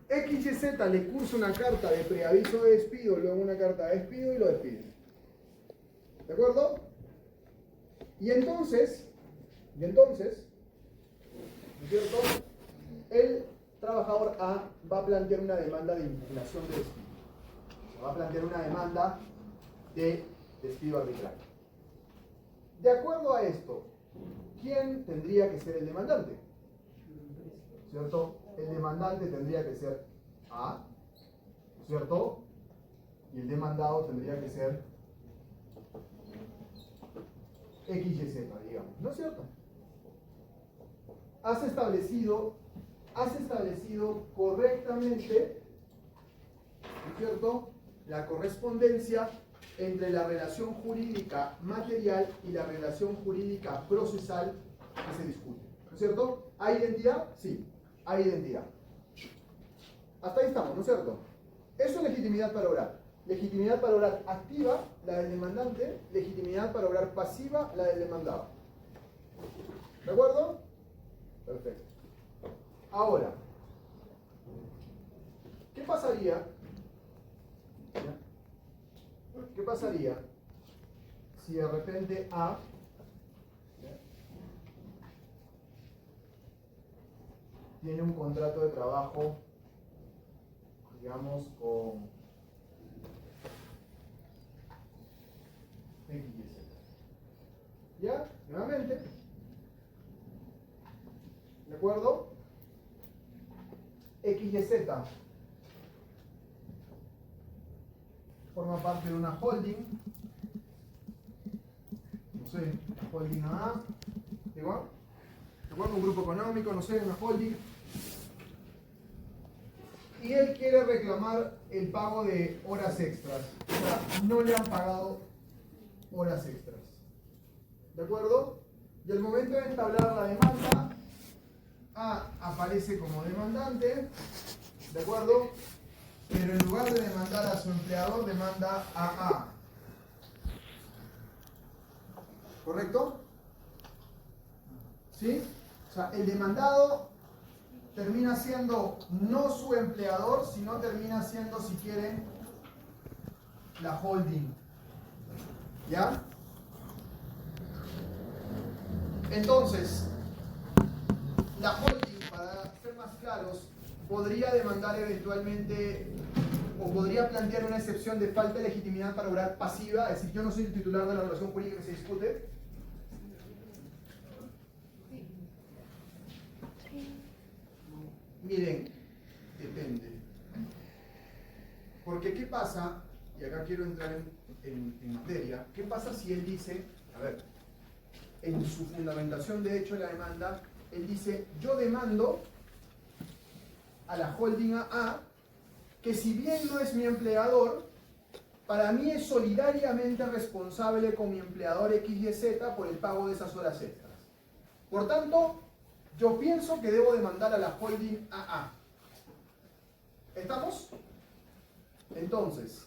XYZ le cursa una carta de preaviso de despido, luego una carta de despido y lo despide. ¿De acuerdo? Y entonces, ¿no es cierto? El trabajador A va a plantear una demanda de impugnación de despido. Va a plantear una demanda de despido arbitral. De acuerdo a esto, ¿quién tendría que ser el demandante? ¿Cierto? El demandante tendría que ser A, ¿cierto? Y el demandado tendría que ser XYZ, digamos. ¿No es cierto? Has establecido correctamente, ¿no es cierto?, la correspondencia entre la relación jurídica material y la relación jurídica procesal que se discute. ¿No es cierto? ¿Hay identidad? Sí, hay identidad. Hasta ahí estamos, ¿no es cierto? Eso es legitimidad para obrar. Legitimidad para obrar activa, la del demandante. Legitimidad para obrar pasiva, la del demandado. ¿De acuerdo? Perfecto. Ahora, ¿qué pasaría? ¿Qué pasaría si de repente A tiene un contrato de trabajo, digamos, con XYZ? ¿Ya? Nuevamente. ¿De acuerdo? XYZ forma parte de una holding, no sé, holding A, igual, un grupo económico, no sé, una holding, y él quiere reclamar el pago de horas extras, o sea, no le han pagado horas extras, ¿de acuerdo? Y al momento de entablar la demanda, A aparece como demandante, ¿de acuerdo? Pero en lugar de demandar a su empleador, demanda a A. ¿Correcto? ¿Sí? O sea, el demandado termina siendo no su empleador, sino termina siendo, si quieren, la holding. ¿Ya? Entonces, la holding, para ser más claros, podría demandar eventualmente o podría plantear una excepción de falta de legitimidad para obrar pasiva, es decir, yo no soy el titular de la relación jurídica que se discute. Miren, depende. Porque ¿qué pasa? Y acá quiero entrar en materia. ¿Qué pasa si él dice, a ver, en su fundamentación de hecho de la demanda, él dice, yo demando a la holding A, que si bien no es mi empleador, para mí es solidariamente responsable con mi empleador XYZ por el pago de esas horas extras. Por tanto, yo pienso que debo demandar a la holding AA. ¿Estamos? Entonces,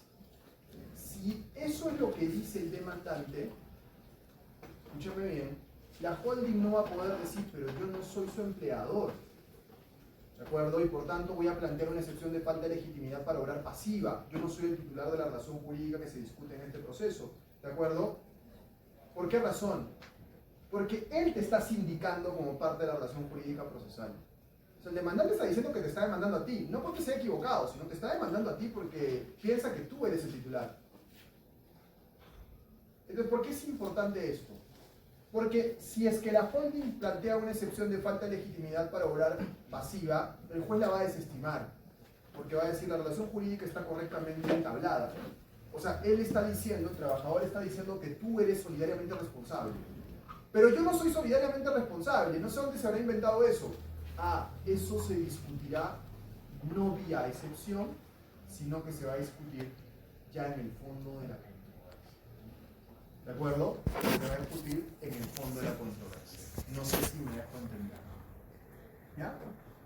si eso es lo que dice el demandante, escúchame bien, la holding no va a poder decir, pero yo no soy su empleador. ¿De acuerdo? Y por tanto voy a plantear una excepción de falta de legitimidad para obrar pasiva. Yo no soy el titular de la relación jurídica que se discute en este proceso. ¿De acuerdo? ¿Por qué razón? Porque él te está sindicando como parte de la relación jurídica procesal. O sea, el demandante está diciendo que te está demandando a ti, no porque sea equivocado, sino que está demandando a ti porque piensa que tú eres el titular. Entonces, ¿por qué es importante esto? Porque si es que la holding plantea una excepción de falta de legitimidad para obrar pasiva, el juez la va a desestimar, porque va a decir la relación jurídica está correctamente entablada. O sea, él está diciendo, el trabajador está diciendo que tú eres solidariamente responsable. Pero yo no soy solidariamente responsable, no sé dónde se habrá inventado eso. Ah, eso se discutirá no vía excepción, sino que se va a discutir ya en el fondo de la controversia. ¿De acuerdo? Se va a discutir en el fondo de la controversia. No sé si me dejo entender. ¿Ya?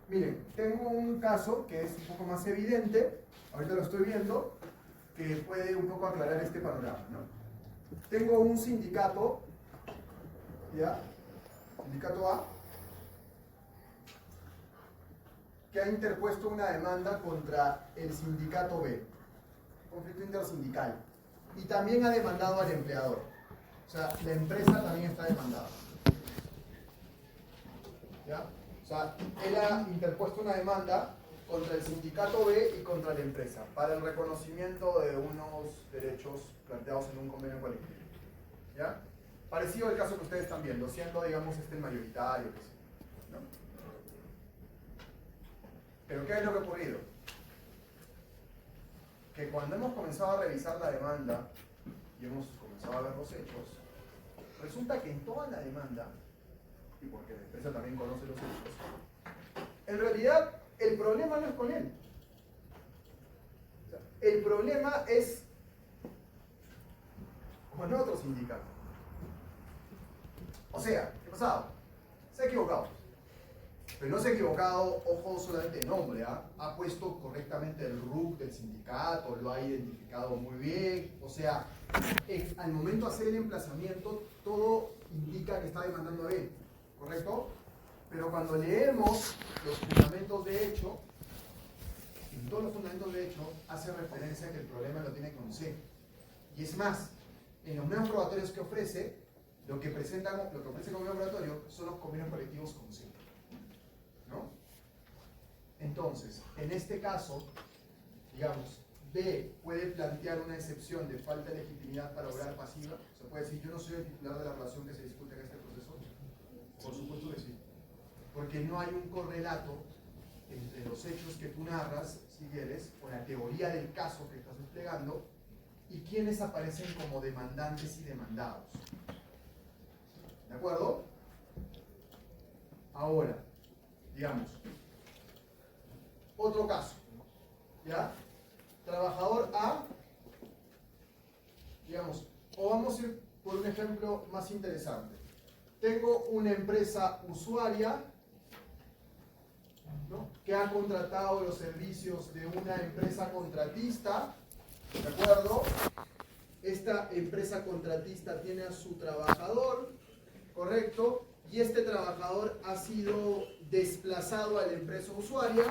Miren, tengo un caso que es un poco más evidente, ahorita lo estoy viendo, que puede un poco aclarar este panorama, ¿no? Tengo un sindicato, ¿ya? Sindicato A, que ha interpuesto una demanda contra el sindicato B, conflicto intersindical, y también ha demandado al empleador. O sea, la empresa también está demandada. ¿Ya? O sea, él ha interpuesto una demanda contra el sindicato B y contra la empresa para el reconocimiento de unos derechos planteados en un convenio colectivo. ¿Ya? Parecido al caso que ustedes están viendo, siendo, digamos, el mayoritario, que sí, ¿no? Pero ¿qué es lo que ha ocurrido? Que cuando hemos comenzado a revisar la demanda y hemos comenzado a ver los hechos, resulta que en toda la demanda, y porque la empresa también conoce los hechos, en realidad el problema no es con él. O sea, el problema es con otro sindicato. O sea, ¿qué ha pasado? Se ha equivocado. Pero no se ha equivocado, ojo, solamente de nombre, ¿eh? Ha puesto correctamente el RUC del sindicato, lo ha identificado muy bien. O sea, al momento de hacer el emplazamiento, todo indica que está demandando a él, ¿correcto? Pero cuando leemos los fundamentos de hecho, en todos los fundamentos de hecho, hace referencia a que el problema lo tiene con C. Y es más, en los medios probatorios que ofrece, lo que ofrece como medio probatorio son los convenios colectivos con C. ¿No? Entonces, en este caso, digamos, B puede plantear una excepción de falta de legitimidad para obrar pasiva. O sea, puede decir, yo no soy el titular de la relación que se discute en este proceso. Por supuesto que sí. Porque no hay un correlato entre los hechos que tú narras, si quieres, o la teoría del caso que estás desplegando, y quiénes aparecen como demandantes y demandados. ¿De acuerdo? Ahora, digamos, otro caso, ¿ya? Trabajador A, digamos, o vamos a ir por un ejemplo más interesante. Tengo una empresa usuaria, ¿no?, que ha contratado los servicios de una empresa contratista, ¿de acuerdo? Esta empresa contratista tiene a su trabajador, ¿correcto? Y este trabajador ha sido desplazado a la empresa usuaria.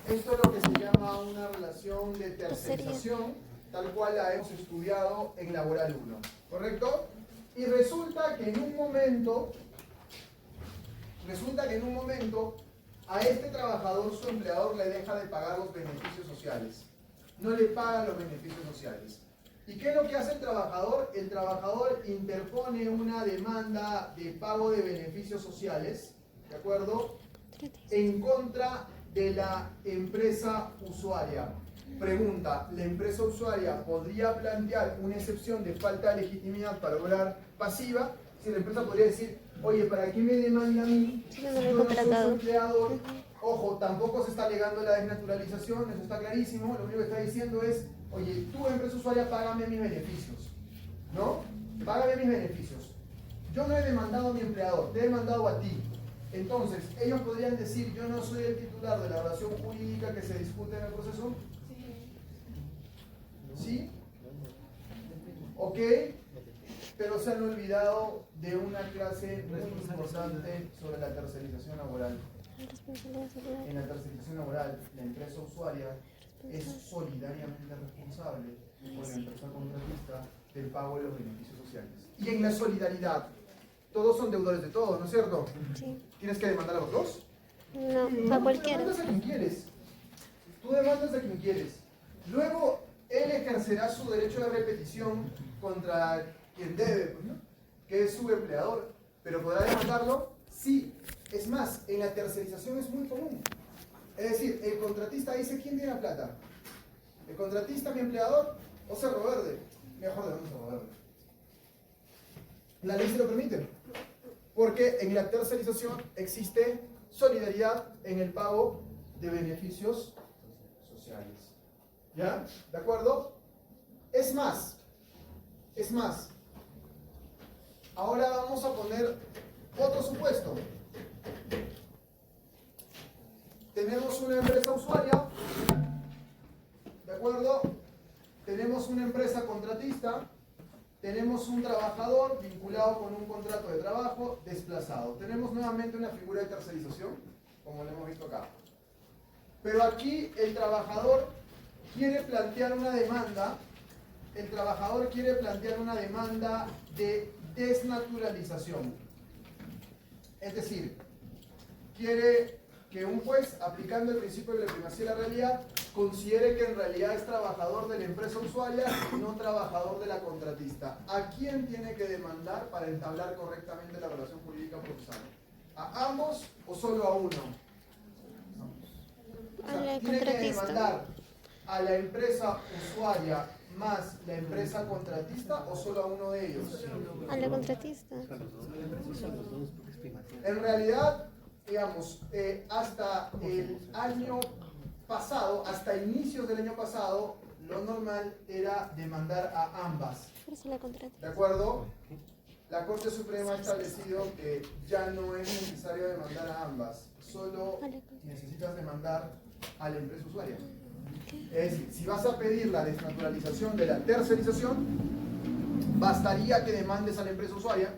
Esto es lo que se llama una relación de tercerización, tal cual la hemos estudiado en Laboral 1, ¿correcto? Y resulta que en un momento a este trabajador su empleador le deja de pagar los beneficios sociales. No le paga los beneficios sociales. ¿Y qué es lo que hace el trabajador? El trabajador interpone una demanda de pago de beneficios sociales, ¿de acuerdo?, en contra de la empresa usuaria. Pregunta, ¿la empresa usuaria podría plantear una excepción de falta de legitimidad para obrar pasiva? Si la empresa podría decir, oye, ¿para qué me demanda a mí? Si yo no soy su empleador. Ojo, tampoco se está alegando la desnaturalización, eso está clarísimo. Lo único que está diciendo es, oye, tú, empresa usuaria, págame mis beneficios, ¿no? Págame mis beneficios. Yo no he demandado a mi empleador, te he demandado a ti. Entonces, ellos podrían decir, yo no soy el titular de la relación jurídica que se discute en el proceso. ¿Sí? ¿Ok? Pero se han olvidado de una clase muy importante sobre la tercerización laboral. En la tercerización laboral, la empresa usuaria es solidariamente responsable con la empresa contratista del pago de los beneficios sociales. Y en la solidaridad, todos son deudores de todos, ¿no es cierto? Sí. ¿Tienes que demandar a los dos? No, a cualquiera. Tú demandas a quien quieres. Tú demandas a quien quieres. Luego, él ejercerá su derecho de repetición contra quien debe, pues, ¿no?, que es su empleador. ¿Pero podrá demandarlo? Sí. Es más, en la tercerización es muy común. Es decir, el contratista dice, ¿quién tiene la plata? ¿El contratista, mi empleador, o Cerro Verde? Mejor de Cerro Verde. La ley se lo permite. Porque en la tercerización existe solidaridad en el pago de beneficios sociales. ¿Ya? ¿De acuerdo? Es más, ahora vamos a poner otro supuesto. Tenemos una empresa usuaria, ¿de acuerdo? Tenemos una empresa contratista, tenemos un trabajador vinculado con un contrato de trabajo desplazado. Tenemos nuevamente una figura de tercerización, como lo hemos visto acá. Pero aquí el trabajador quiere plantear una demanda, de desnaturalización. Es decir, quiere que un juez, aplicando el principio de la primacía de la realidad, considere que en realidad es trabajador de la empresa usuaria y no trabajador de la contratista. ¿A quién tiene que demandar para entablar correctamente la relación jurídica procesal? ¿A ambos o solo a uno? O sea, ¿tiene que demandar a la empresa usuaria más la empresa contratista o solo a uno de ellos? A la contratista. En realidad, digamos, hasta el año pasado, hasta inicios del año pasado, lo normal era demandar a ambas. ¿De acuerdo? La Corte Suprema ha establecido que ya no es necesario demandar a ambas, solo necesitas demandar a la empresa usuaria. Es decir, si vas a pedir la desnaturalización de la tercerización, bastaría que demandes a la empresa usuaria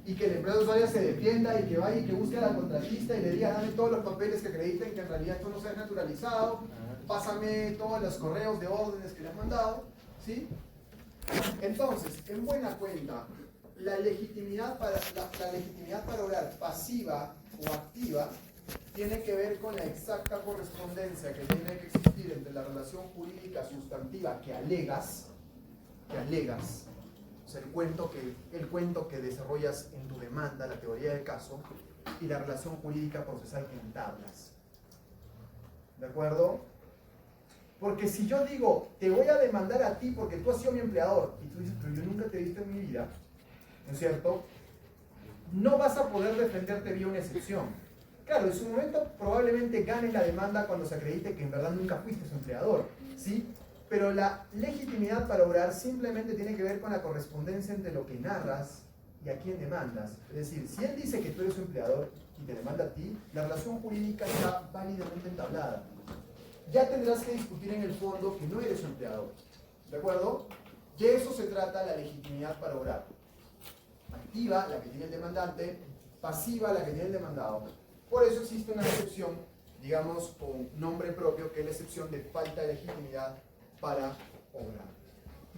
y que la empresa usuaria se defienda y que vaya y que busque a la contratista y le diga, dame todos los papeles que acrediten que en realidad esto no se ha naturalizado, pásame todos los correos de órdenes que le has mandado, ¿sí? Entonces, en buena cuenta, la legitimidad para obrar pasiva o activa tiene que ver con la exacta correspondencia que tiene que existir entre la relación jurídica sustantiva que alegas, o sea, el cuento que desarrollas en tu demanda, la teoría del caso, y la relación jurídica procesal que entablas. ¿De acuerdo? Porque si yo digo, te voy a demandar a ti porque tú has sido mi empleador, y tú dices, pero yo nunca te he visto en mi vida, ¿no es cierto? No vas a poder defenderte vía una excepción. Claro, en su momento probablemente ganes la demanda cuando se acredite que en verdad nunca fuiste su empleador, ¿sí? Pero la legitimidad para obrar simplemente tiene que ver con la correspondencia entre lo que narras y a quién demandas. Es decir, si él dice que tú eres su empleador y te demanda a ti, la relación jurídica está válidamente entablada. Ya tendrás que discutir en el fondo que no eres su empleador, ¿de acuerdo? De eso se trata la legitimidad para obrar. Activa, la que tiene el demandante; pasiva, la que tiene el demandado. Por eso existe una excepción, digamos, con nombre propio, que es la excepción de falta de legitimidad para obrar.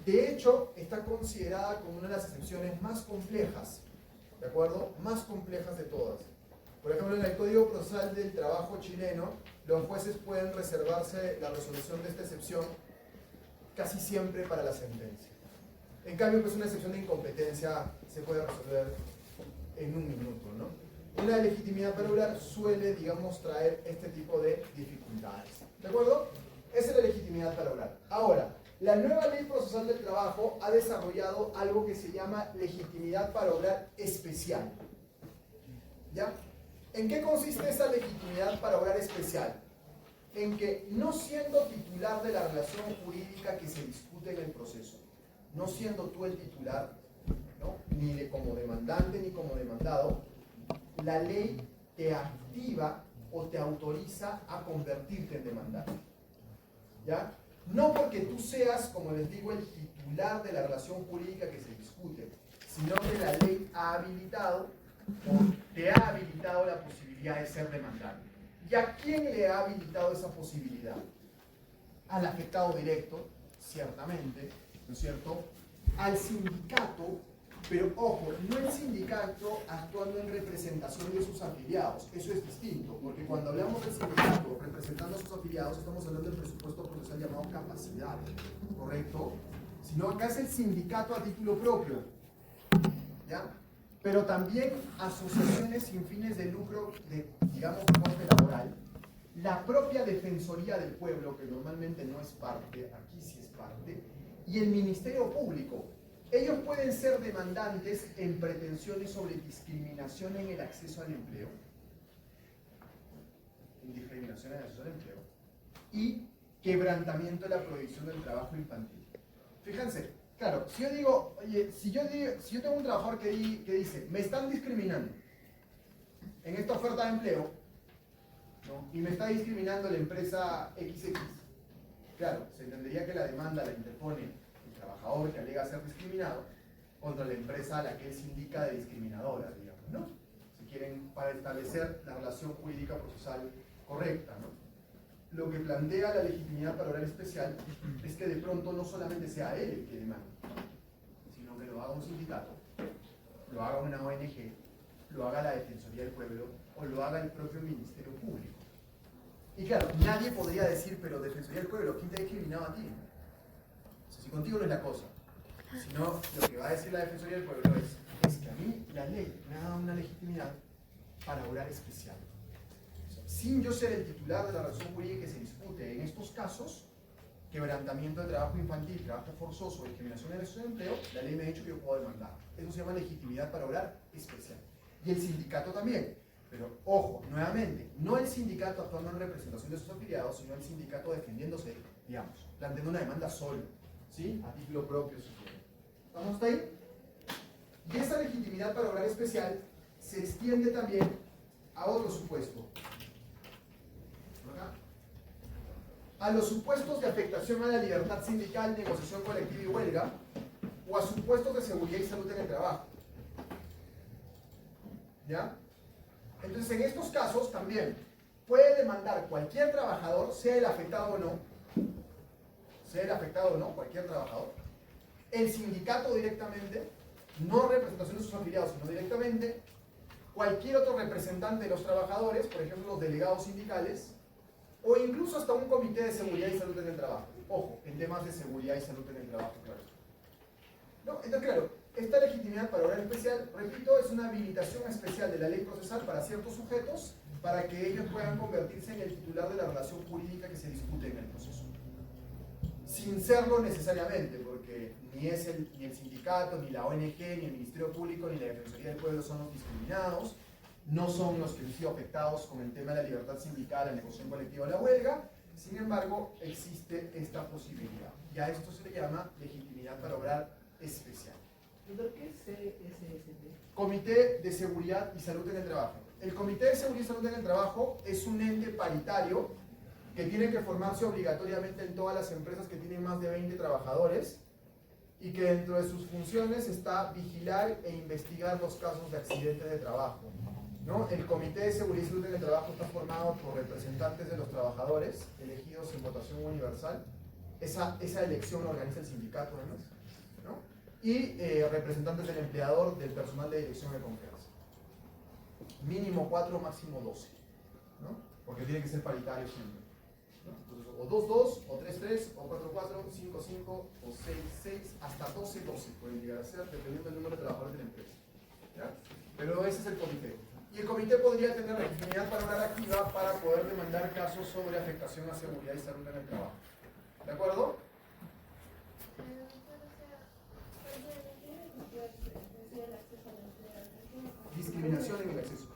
De hecho, está considerada como una de las excepciones más complejas, ¿de acuerdo? Más complejas de todas. Por ejemplo, en el Código Procesal del Trabajo chileno, los jueces pueden reservarse la resolución de esta excepción casi siempre para la sentencia. En cambio, pues una excepción de incompetencia se puede resolver en un minuto, ¿no? Una legitimidad para obrar suele, digamos, traer este tipo de dificultades. ¿De acuerdo? Esa es la legitimidad para obrar. Ahora, la nueva Ley Procesal del Trabajo ha desarrollado algo que se llama legitimidad para obrar especial. ¿Ya? ¿En qué consiste esa legitimidad para obrar especial? En que, no siendo titular de la relación jurídica que se discute en el proceso, no siendo tú el titular, ¿no?, ni como demandante ni como demandado, la ley te activa o te autoriza a convertirte en demandante. ¿Ya? No porque tú seas, como les digo, el titular de la relación jurídica que se discute, sino que la ley ha habilitado o te ha habilitado la posibilidad de ser demandante. ¿Y a quién le ha habilitado esa posibilidad? Al afectado directo, ciertamente, ¿no es cierto? Al sindicato, pero ojo, no el sindicato actuando en representación de sus afiliados. Eso es distinto, porque cuando hablamos del sindicato representando a sus afiliados, estamos hablando del presupuesto procesal llamado capacidad, ¿correcto? Sino acá es el sindicato a título propio, ¿ya? Pero también asociaciones sin fines de lucro de, digamos, corte laboral, la propia Defensoría del Pueblo, que normalmente no es parte, aquí sí es parte, y el Ministerio Público. Ellos pueden ser demandantes en pretensiones sobre discriminación en el acceso al empleo, en discriminación en el acceso al empleo, y quebrantamiento de la prohibición del trabajo infantil. Fíjense, claro, si yo digo, oye, si yo tengo un trabajador que dice, me están discriminando en esta oferta de empleo, ¿no?, y me está discriminando la empresa XX, claro, se entendería que la demanda la interpone el trabajador que alega ser discriminado contra la empresa a la que él se indica de discriminadora, digamos, ¿no? Si quieren, para establecer la relación jurídica procesal correcta, ¿no? Lo que plantea la legitimidad para obrar especial es que de pronto no solamente sea él el que demanda, sino que lo haga un sindicato, lo haga una ONG, lo haga la Defensoría del Pueblo o lo haga el propio Ministerio Público. Y claro, nadie podría decir, pero Defensoría del Pueblo, ¿quién te ha discriminado a ti? O sea, si contigo no es la cosa, sino lo que va a decir la Defensoría del Pueblo es que a mí la ley me ha dado una legitimidad para obrar especial. O sea, sin yo ser el titular de la relación jurídica que se discute en estos casos, quebrantamiento de trabajo infantil, trabajo forzoso, discriminación en el acceso al empleo, la ley me ha dicho que yo puedo demandar. Eso se llama legitimidad para obrar especial. Y el sindicato también. Pero, ojo, nuevamente, no el sindicato actuando en representación de sus afiliados, sino el sindicato defendiéndose, digamos, planteando una demanda solo, ¿sí?, a título propio, si quieren. ¿Estamos hasta ahí? Y esa legitimidad para obrar especial se extiende también a otro supuesto. ¿Por acá? A los supuestos de afectación a la libertad sindical, negociación colectiva y huelga, o a supuestos de seguridad y salud en el trabajo. ¿Ya? Entonces, en estos casos también puede demandar cualquier trabajador, sea el afectado o no, cualquier trabajador, el sindicato directamente, no representación de sus afiliados, sino directamente, cualquier otro representante de los trabajadores, por ejemplo, los delegados sindicales, o incluso hasta un comité de seguridad y salud en el trabajo. Ojo, en temas de seguridad y salud en el trabajo, claro. ¿No? Entonces, claro, esta legitimidad para obrar especial, repito, es una habilitación especial de la ley procesal para ciertos sujetos para que ellos puedan convertirse en el titular de la relación jurídica que se discute en el proceso. sin serlo necesariamente, porque ni el sindicato, ni la ONG, ni el Ministerio Público, ni la Defensoría del Pueblo son los discriminados, no son los que han sido afectados con el tema de la libertad sindical, la negociación colectiva o la huelga. Sin embargo, existe esta posibilidad, y a esto se le llama legitimidad para obrar especial. Doctor, ¿qué es CSST? Comité de Seguridad y Salud en el Trabajo. El Comité de Seguridad y Salud en el Trabajo es un ente paritario que tiene que formarse obligatoriamente en todas las empresas que tienen más de 20 trabajadores y que dentro de sus funciones está vigilar e investigar los casos de accidentes de trabajo, ¿no? El Comité de Seguridad y Salud en el Trabajo está formado por representantes de los trabajadores elegidos en votación universal. Esa elección la organiza el sindicato, ¿no? Y representantes del empleador, del personal de dirección de confianza. Mínimo 4, máximo 12, ¿no? Porque tiene que ser paritario siempre, ¿no? Entonces, o 2-2, o 3-3, o 4-4, 5-5, o 6-6, hasta 12-12 pueden llegar a ser, dependiendo del número de trabajadores de la empresa, ¿ya? Pero ese es el comité. Y el comité podría tener legitimidad para obrar activa para poder demandar casos sobre afectación a seguridad y salud en el trabajo. ¿De acuerdo? Discriminación en el acceso.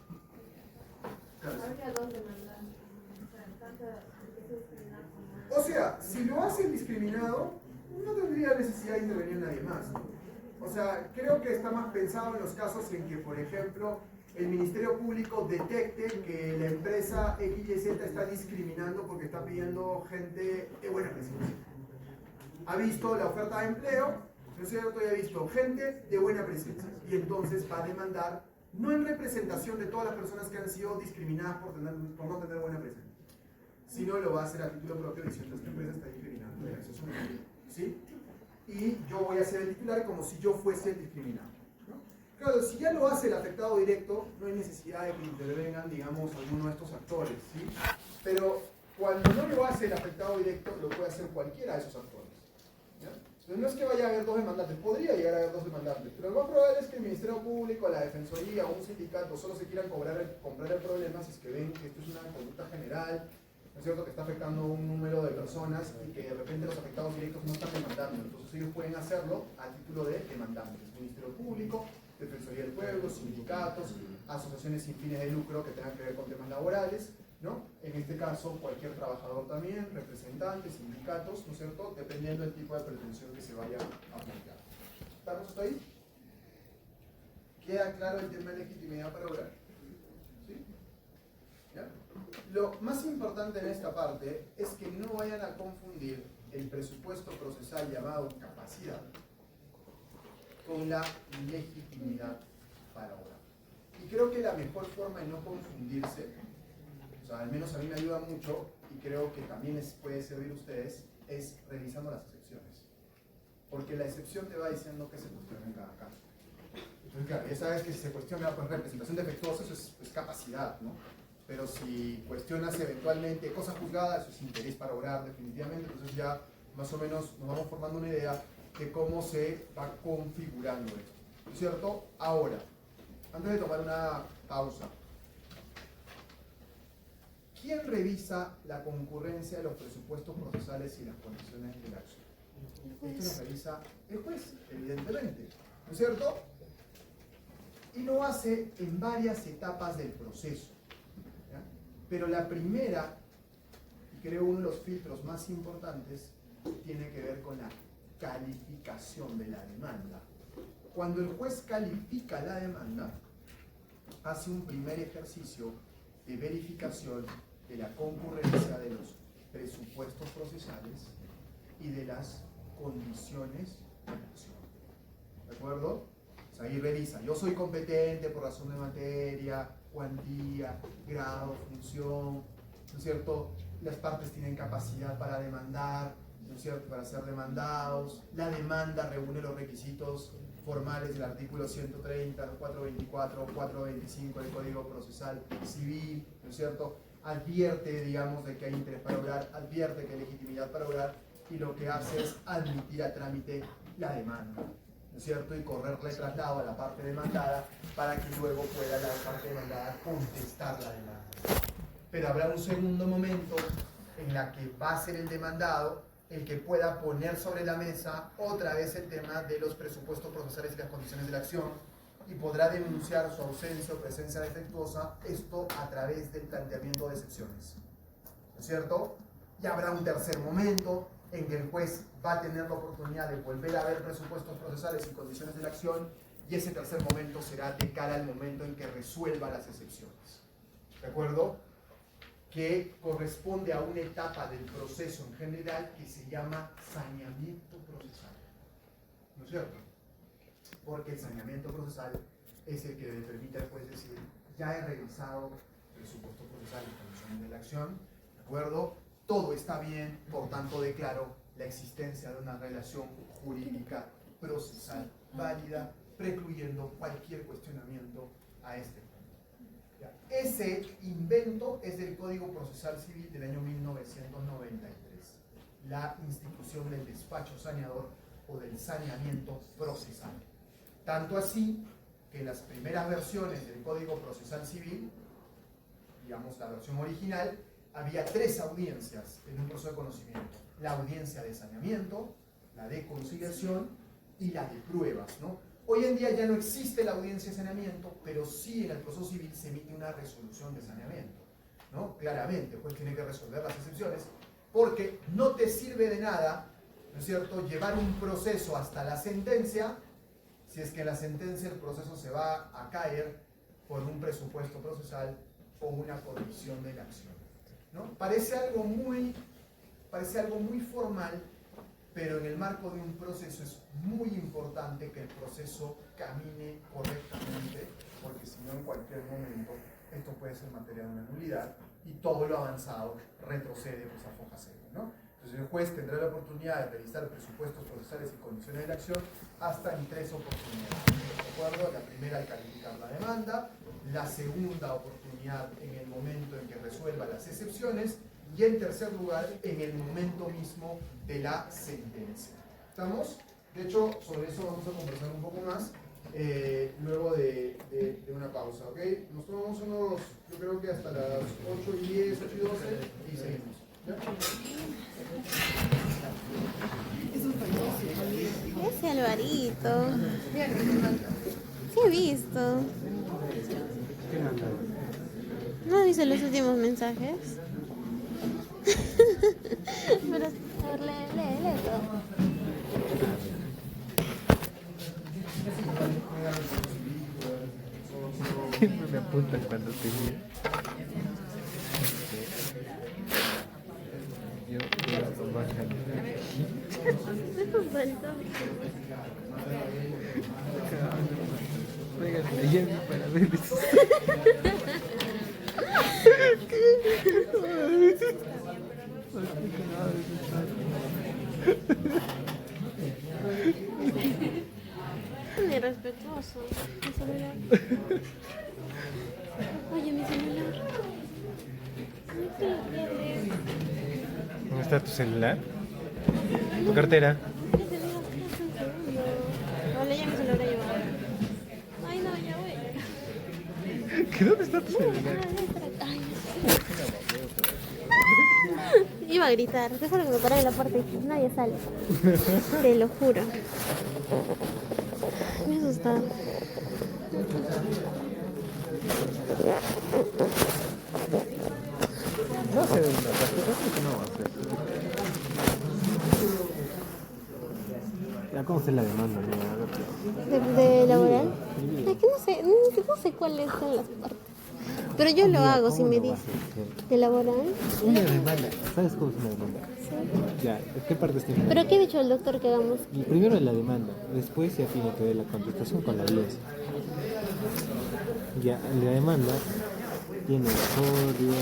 Claro. Habría dos demandantes. O sea, tanto el que se discrimina como... O sea, si lo hace el discriminado, no tendría necesidad de intervenir nadie más. O sea, creo que está más pensado en los casos en que, por ejemplo, el Ministerio Público detecte que la empresa XYZ está discriminando porque está pidiendo gente de buena presencia. Ha visto la oferta de empleo, ¿no es cierto? Y ha visto gente de buena presencia. Y entonces va a demandar, no en representación de todas las personas que han sido discriminadas por no tener buena presencia, sino lo va a hacer a título propio diciendo que esta empresa está discriminando. ¿Sí? Y yo voy a ser el titular como si yo fuese el discriminado, ¿no? Claro, si ya lo hace el afectado directo, no hay necesidad de que intervengan, digamos, alguno de estos actores, ¿sí? Pero cuando no lo hace el afectado directo, lo puede hacer cualquiera de esos actores, ¿ya? Entonces no es que vaya a haber dos demandantes, podría llegar a haber dos demandantes, pero lo más probable es que el Ministerio Público, la Defensoría o un sindicato solo se quieran comprar el problema si es que ven que esto es una conducta general, ¿no es cierto?, que está afectando a un número de personas y que de repente los afectados directos no están demandando. Entonces ellos pueden hacerlo a título de demandantes. Ministerio Público, Defensoría del Pueblo, sindicatos, asociaciones sin fines de lucro que tengan que ver con temas laborales, ¿no? En este caso, cualquier trabajador también, representantes, sindicatos, ¿no es cierto?, dependiendo del tipo de pretensión que se vaya a aplicar. ¿Estamos hasta ahí? ¿Queda claro el tema de legitimidad para obrar? ¿Sí? ¿Ya? Lo más importante en esta parte es que no vayan a confundir el presupuesto procesal llamado capacidad con la legitimidad para obrar. Y creo que la mejor forma de no confundirse, o sea, al menos a mí me ayuda mucho y creo que también les puede servir a ustedes, es revisando las excepciones. Porque la excepción te va diciendo que se cuestiona en cada caso. Entonces, claro, ya sabes que si se cuestiona por representación defectuosa, eso es capacidad, ¿no? Pero si cuestionas eventualmente cosas juzgadas, eso es interés para obrar definitivamente, entonces ya más o menos nos vamos formando una idea de cómo se va configurando esto, ¿no es cierto? Ahora, antes de tomar una pausa, ¿quién revisa la concurrencia de los presupuestos procesales y las condiciones de la acción? Esto lo revisa el juez, evidentemente, ¿no es cierto? Y lo hace en varias etapas del proceso. Pero la primera, y creo uno de los filtros más importantes, tiene que ver con la calificación de la demanda. Cuando el juez califica la demanda, hace un primer ejercicio de verificación de la concurrencia de los presupuestos procesales y de las condiciones de la acción. ¿De acuerdo? O sea, ahí revisa, yo soy competente por razón de materia, cuantía, grado, función, ¿no es cierto? Las partes tienen capacidad para demandar, ¿no es cierto?, para ser demandados. La demanda reúne los requisitos formales del artículo 130, 424, 425 del Código Procesal Civil, ¿no es cierto? Advierte, digamos, de que hay interés para obrar, advierte que hay legitimidad para obrar, y lo que hace es admitir a trámite la demanda, ¿no es cierto?, y correrle traslado a la parte demandada para que luego pueda la parte demandada contestar la demanda. Pero habrá un segundo momento en la que va a ser el demandado el que pueda poner sobre la mesa otra vez el tema de los presupuestos procesales y las condiciones de la acción, y podrá denunciar su ausencia o presencia defectuosa, esto a través del planteamiento de excepciones. ¿No es cierto? Y habrá un tercer momento en que el juez va a tener la oportunidad de volver a ver presupuestos procesales y condiciones de la acción, y ese tercer momento será de cara al momento en que resuelva las excepciones. ¿De acuerdo? Que corresponde a una etapa del proceso en general que se llama saneamiento procesal. ¿No es cierto? Porque el saneamiento procesal es el que le permite al juez decir, ya he revisado presupuesto procesal y condiciones de la acción, ¿de acuerdo? Todo está bien, por tanto declaro la existencia de una relación jurídica procesal válida, precluyendo cualquier cuestionamiento a este punto. Ya. Ese invento es del Código Procesal Civil del año 1993, la institución del despacho saneador o del saneamiento procesal. Tanto así que en las primeras versiones del Código Procesal Civil, digamos la versión original, había 3 audiencias en un proceso de conocimiento: la audiencia de saneamiento, la de conciliación y la de pruebas, ¿no? Hoy en día ya no existe la audiencia de saneamiento, pero sí en el proceso civil se emite una resolución de saneamiento, ¿no? Claramente, el juez tiene que resolver las excepciones, porque no te sirve de nada, ¿no es cierto?, llevar un proceso hasta la sentencia, si es que en la sentencia el proceso se va a caer por un presupuesto procesal o una condición de la acción, ¿no? Parece algo muy formal, pero en el marco de un proceso es muy importante que el proceso camine correctamente, porque si no en cualquier momento esto puede ser materia de una nulidad y todo lo avanzado retrocede pues a foja cero, ¿no? Entonces el juez tendrá la oportunidad de revisar presupuestos procesales y condiciones de la acción hasta en 3 oportunidades, ¿de acuerdo? La primera al calificar la demanda, la segunda oportunidad en el momento en que resuelva las excepciones, y en tercer lugar, en el momento mismo de la sentencia. ¿Estamos? De hecho, sobre eso vamos a conversar un poco más luego de una pausa, ¿ok? Nos tomamos unos, yo creo que hasta las 8:10, 8:12 y seguimos. ¿Ya? Ese Alvarito. Sí he visto. ¿No dice los últimos mensajes? Pero, a ver, lee todo. Siempre me apuntan cuando te miro. Yo bajan. Oigan, ayer para ver eso. Irrespetuoso. Mi celular. Oye, mi celular. No te lo pierdes. ¿Dónde está tu celular? ¿Tu cartera? Ya te digo que es un segundo. Vale, ya mi celular llevado. Ay, no, ya voy. ¿Qué dónde está tu celular? Ay, iba a gritar, te juro que me paré en la puerta y dije, nadie sale. Te lo juro. Me asusta. No sé de una parte, que no va a hacer. Ya, ¿cómo se la demanda? ¿De laboral? Es que no sé cuáles son las partes. Pero yo lo hago si me dice. ¿De laboral? Una demanda. ¿Sabes cómo es una demanda? Sí. Ya, ¿qué partes tiene? ¿Pero qué ha dicho el doctor que hagamos? Primero es la demanda, después ya tiene que ver la contestación con la audiencia. Ya, la demanda tiene el folio,